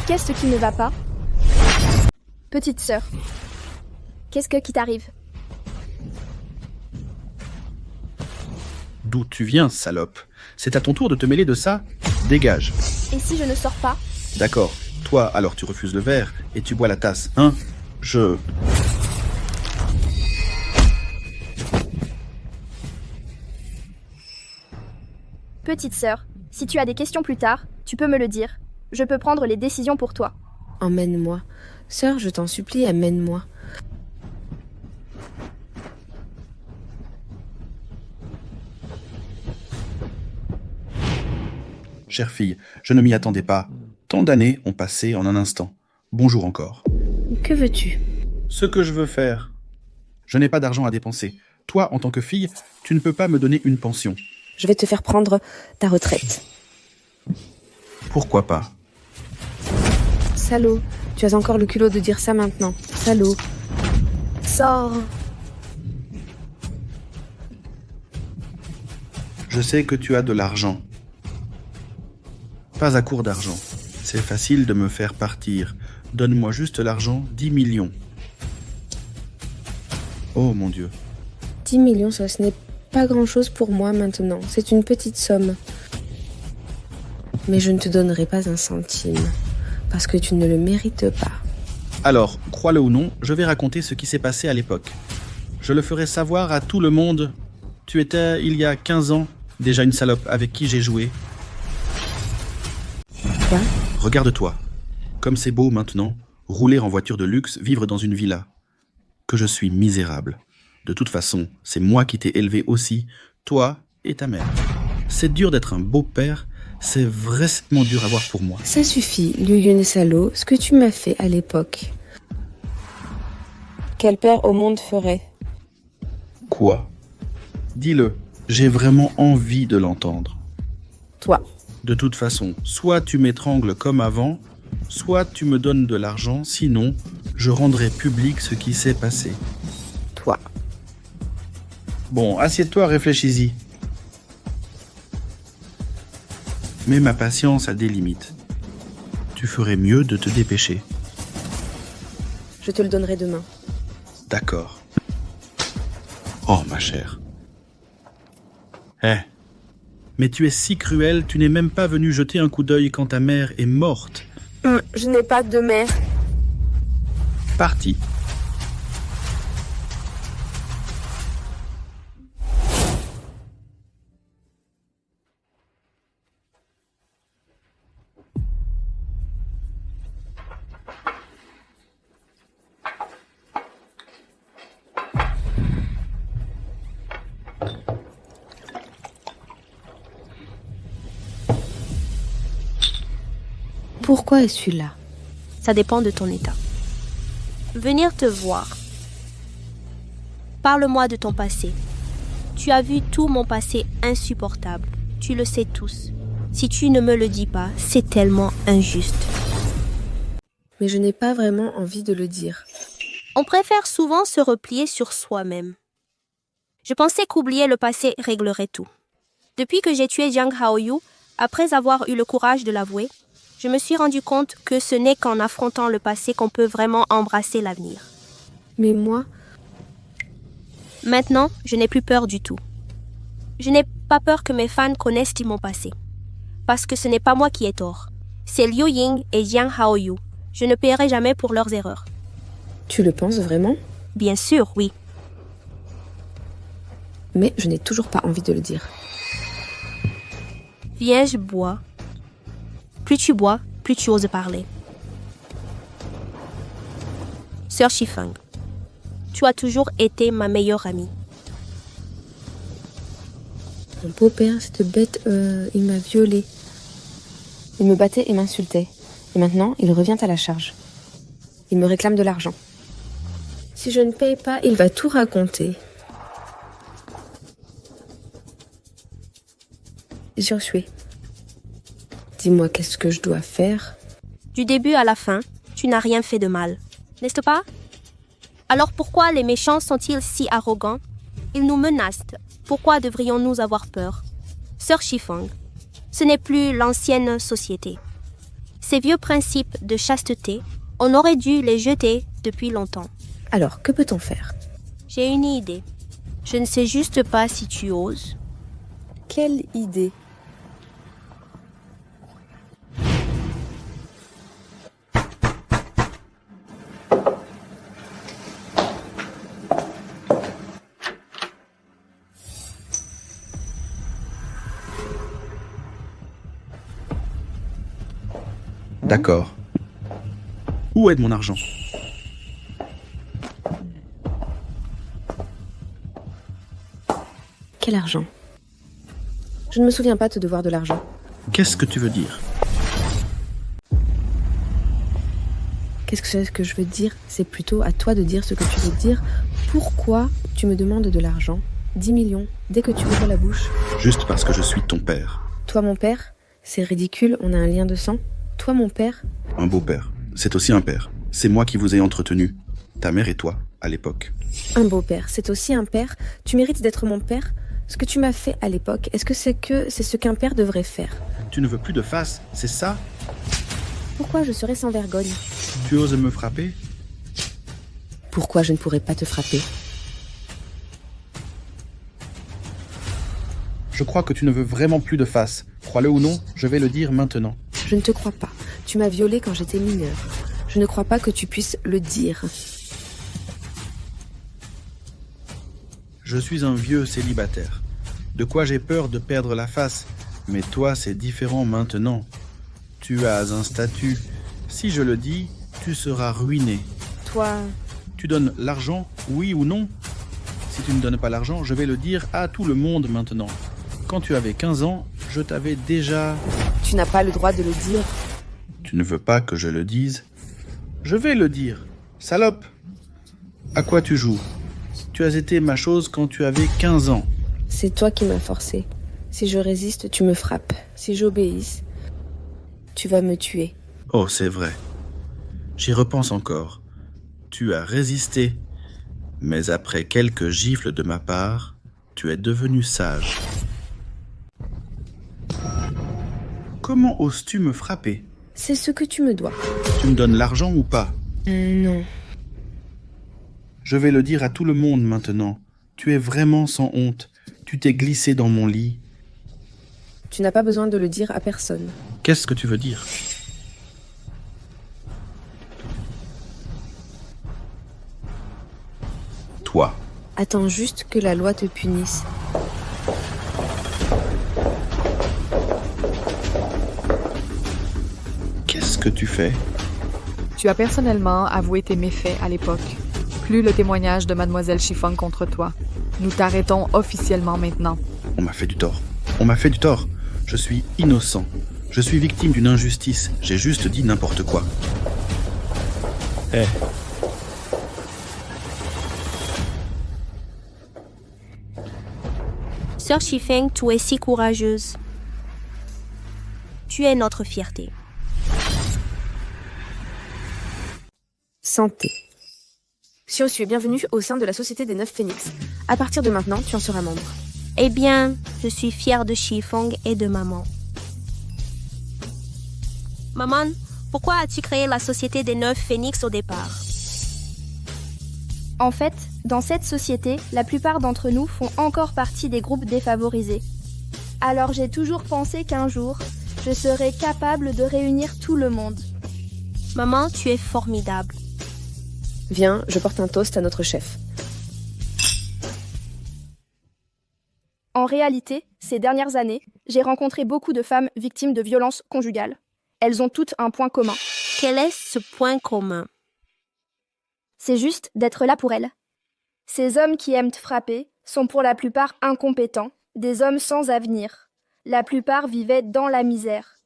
Qu'est-ce qui ne va pas? Petite sœur. Qu'est-ce qui t'arrive? D'où tu viens, salope? C'est à ton tour de te mêler de ça? Dégage. Et si je ne sors pas? D'accord. Toi, alors tu refuses le verre et tu bois la tasse, hein? Petite sœur, si tu as des questions plus tard, tu peux me le dire. Je peux prendre les décisions pour toi. Emmène-moi. Sœur, je t'en supplie, amène-moi. Chère fille, je ne m'y attendais pas. Tant d'années ont passé en un instant. Bonjour encore. Que veux-tu? Ce que je veux faire. Je n'ai pas d'argent à dépenser. Toi, en tant que fille, tu ne peux pas me donner une pension. Je vais te faire prendre ta retraite. Pourquoi pas? Salaud, tu as encore le culot de dire ça maintenant. Salaud. Sors. Je sais que tu as de l'argent. Pas à court d'argent. C'est facile de me faire partir. Donne-moi juste l'argent, 10 millions. Oh mon Dieu. 10 millions, ça, ce n'est pas grand-chose pour moi maintenant. C'est une petite somme. Mais je ne te donnerai pas un centime. Parce que tu ne le mérites pas. Alors, crois-le ou non, je vais raconter ce qui s'est passé à l'époque. Je le ferai savoir à tout le monde Tu étais, il y a 15 ans, déjà une salope avec qui j'ai joué. Quoi? Regarde-toi. Comme c'est beau maintenant, rouler en voiture de luxe, vivre dans une villa. Que je suis misérable. De toute façon, c'est moi qui t'ai élevé aussi, toi et ta mère. C'est dur d'être un beau père, c'est vraiment dur à voir pour moi. Ça suffit, Liu Yun Salo, ce que tu m'as fait à l'époque. Quel père au monde ferait? Quoi? Dis-le, j'ai vraiment envie de l'entendre. Toi. De toute façon, soit tu m'étrangles comme avant, soit tu me donnes de l'argent, sinon je rendrai public ce qui s'est passé. Toi. Bon, assieds-toi, réfléchis-y. Mais ma patience a des limites. Tu ferais mieux de te dépêcher. Je te le donnerai demain. D'accord. Oh, ma chère. Mais tu es si cruel, tu n'es même pas venu jeter un coup d'œil quand ta mère est morte. Je n'ai pas de mère. Parti. Pourquoi es-tu là? Ça dépend de ton état. Venir te voir. Parle-moi de ton passé. Tu as vu tout mon passé insupportable. Tu le sais tous. Si tu ne me le dis pas, c'est tellement injuste. Mais je n'ai pas vraiment envie de le dire. On préfère souvent se replier sur soi-même. Je pensais qu'oublier le passé réglerait tout. Depuis que j'ai tué Jiang Haoyu, après avoir eu le courage de l'avouer, je me suis rendu compte que ce n'est qu'en affrontant le passé qu'on peut vraiment embrasser l'avenir. Mais moi... Maintenant, je n'ai plus peur du tout. Je n'ai pas peur que mes fans connaissent mon passé. Parce que ce n'est pas moi qui ai tort. C'est Liu Ying et Jiang Haoyu. Je ne paierai jamais pour leurs erreurs. Tu le penses vraiment? Bien sûr, oui. Mais je n'ai toujours pas envie de le dire. Viens, je bois. Plus tu bois, plus tu oses parler. Sœur Shifeng, tu as toujours été ma meilleure amie. Mon beau-père, cette bête, il m'a violée. Il me battait et m'insultait. Et maintenant, il revient à la charge. Il me réclame de l'argent. Si je ne paye pas, il va tout raconter. Josué, dis-moi qu'est-ce que je dois faire? Du début à la fin, tu n'as rien fait de mal, n'est-ce pas? Alors pourquoi les méchants sont-ils si arrogants? Ils nous menacent. Pourquoi devrions-nous avoir peur? Sœur Shifeng, ce n'est plus l'ancienne société. Ces vieux principes de chasteté, on aurait dû les jeter depuis longtemps. Alors, que peut-on faire? J'ai une idée. Je ne sais juste pas si tu oses. Quelle idée? D'accord. Où est mon argent? Quel argent? Je ne me souviens pas te devoir de l'argent. Qu'est-ce que tu veux dire? Qu'est-ce que c'est que je veux dire? C'est plutôt à toi de dire ce que tu veux dire. Pourquoi tu me demandes de l'argent? 10 millions, dès que tu ouvres la bouche. Juste parce que je suis ton père. Toi, mon père? C'est ridicule, on a un lien de sang. Toi, mon père? Un beau-père. C'est aussi un père. C'est moi qui vous ai entretenu. Ta mère et toi, à l'époque. Un beau-père, c'est aussi un père. Tu mérites d'être mon père. Ce que tu m'as fait à l'époque, est-ce que c'est ce qu'un père devrait faire? Tu ne veux plus de face, c'est ça? Pourquoi je serais sans vergogne? Tu oses me frapper? Pourquoi je ne pourrais pas te frapper? Je crois que tu ne veux vraiment plus de face. Crois-le ou non, je vais le dire maintenant. Je ne te crois pas. Tu m'as violée quand j'étais mineure. Je ne crois pas que tu puisses le dire. Je suis un vieux célibataire. De quoi j'ai peur de perdre la face. Mais toi, c'est différent maintenant. Tu as un statut. Si je le dis, tu seras ruiné. Toi... Tu donnes l'argent, oui ou non? Si tu ne donnes pas l'argent, je vais le dire à tout le monde maintenant. Quand tu avais 15 ans, je t'avais déjà... Tu n'as pas le droit de le dire. Tu ne veux pas que je le dise? Je vais le dire. Salope! À quoi tu joues? Tu as été ma chose quand tu avais 15 ans. C'est toi qui m'as forcé. Si je résiste, tu me frappes. Si j'obéisse, tu vas me tuer. Oh, c'est vrai. J'y repense encore. Tu as résisté. Mais après quelques gifles de ma part, tu es devenu sage. Comment oses-tu me frapper? C'est ce que tu me dois. Tu me donnes l'argent ou pas? Non. Je vais le dire à tout le monde maintenant. Tu es vraiment sans honte. Tu t'es glissé dans mon lit. Tu n'as pas besoin de le dire à personne. Qu'est-ce que tu veux dire? Toi. Attends juste que la loi te punisse. Qu'est-ce que tu fais? Tu as personnellement avoué tes méfaits à l'époque. Plus le témoignage de Mademoiselle Chiffon contre toi. Nous t'arrêtons officiellement maintenant. On m'a fait du tort. On m'a fait du tort. Je suis innocent. Je suis victime d'une injustice. J'ai juste dit n'importe quoi. Sœur Shifeng, tu es si courageuse. Tu es notre fierté. Santé. Xiaoshui, bienvenue au sein de la Société des 9 Phénix. À partir de maintenant, tu en seras membre. Eh bien, je suis fière de Shifeng et de maman. Maman, pourquoi as-tu créé la Société des 9 Phénix au départ? En fait, dans cette société, la plupart d'entre nous font encore partie des groupes défavorisés. Alors j'ai toujours pensé qu'un jour, je serais capable de réunir tout le monde. Maman, tu es formidable. Viens, je porte un toast à notre chef. En réalité, ces dernières années, j'ai rencontré beaucoup de femmes victimes de violences conjugales. Elles ont toutes un point commun. Quel est ce point commun? C'est juste d'être là pour elles. Ces hommes qui aiment frapper sont pour la plupart incompétents, des hommes sans avenir. La plupart vivaient dans la misère.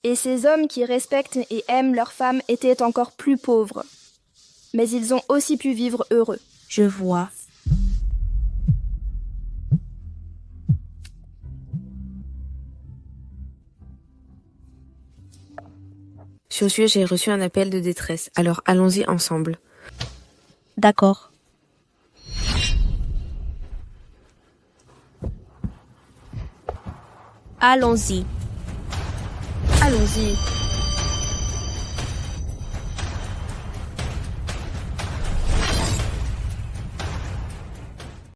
Et ces hommes qui respectent et aiment leurs femmes étaient encore plus pauvres. Mais ils ont aussi pu vivre heureux. Je vois. Xiaoshui, j'ai reçu un appel de détresse, alors allons-y ensemble. D'accord. Allons-y. Allons-y.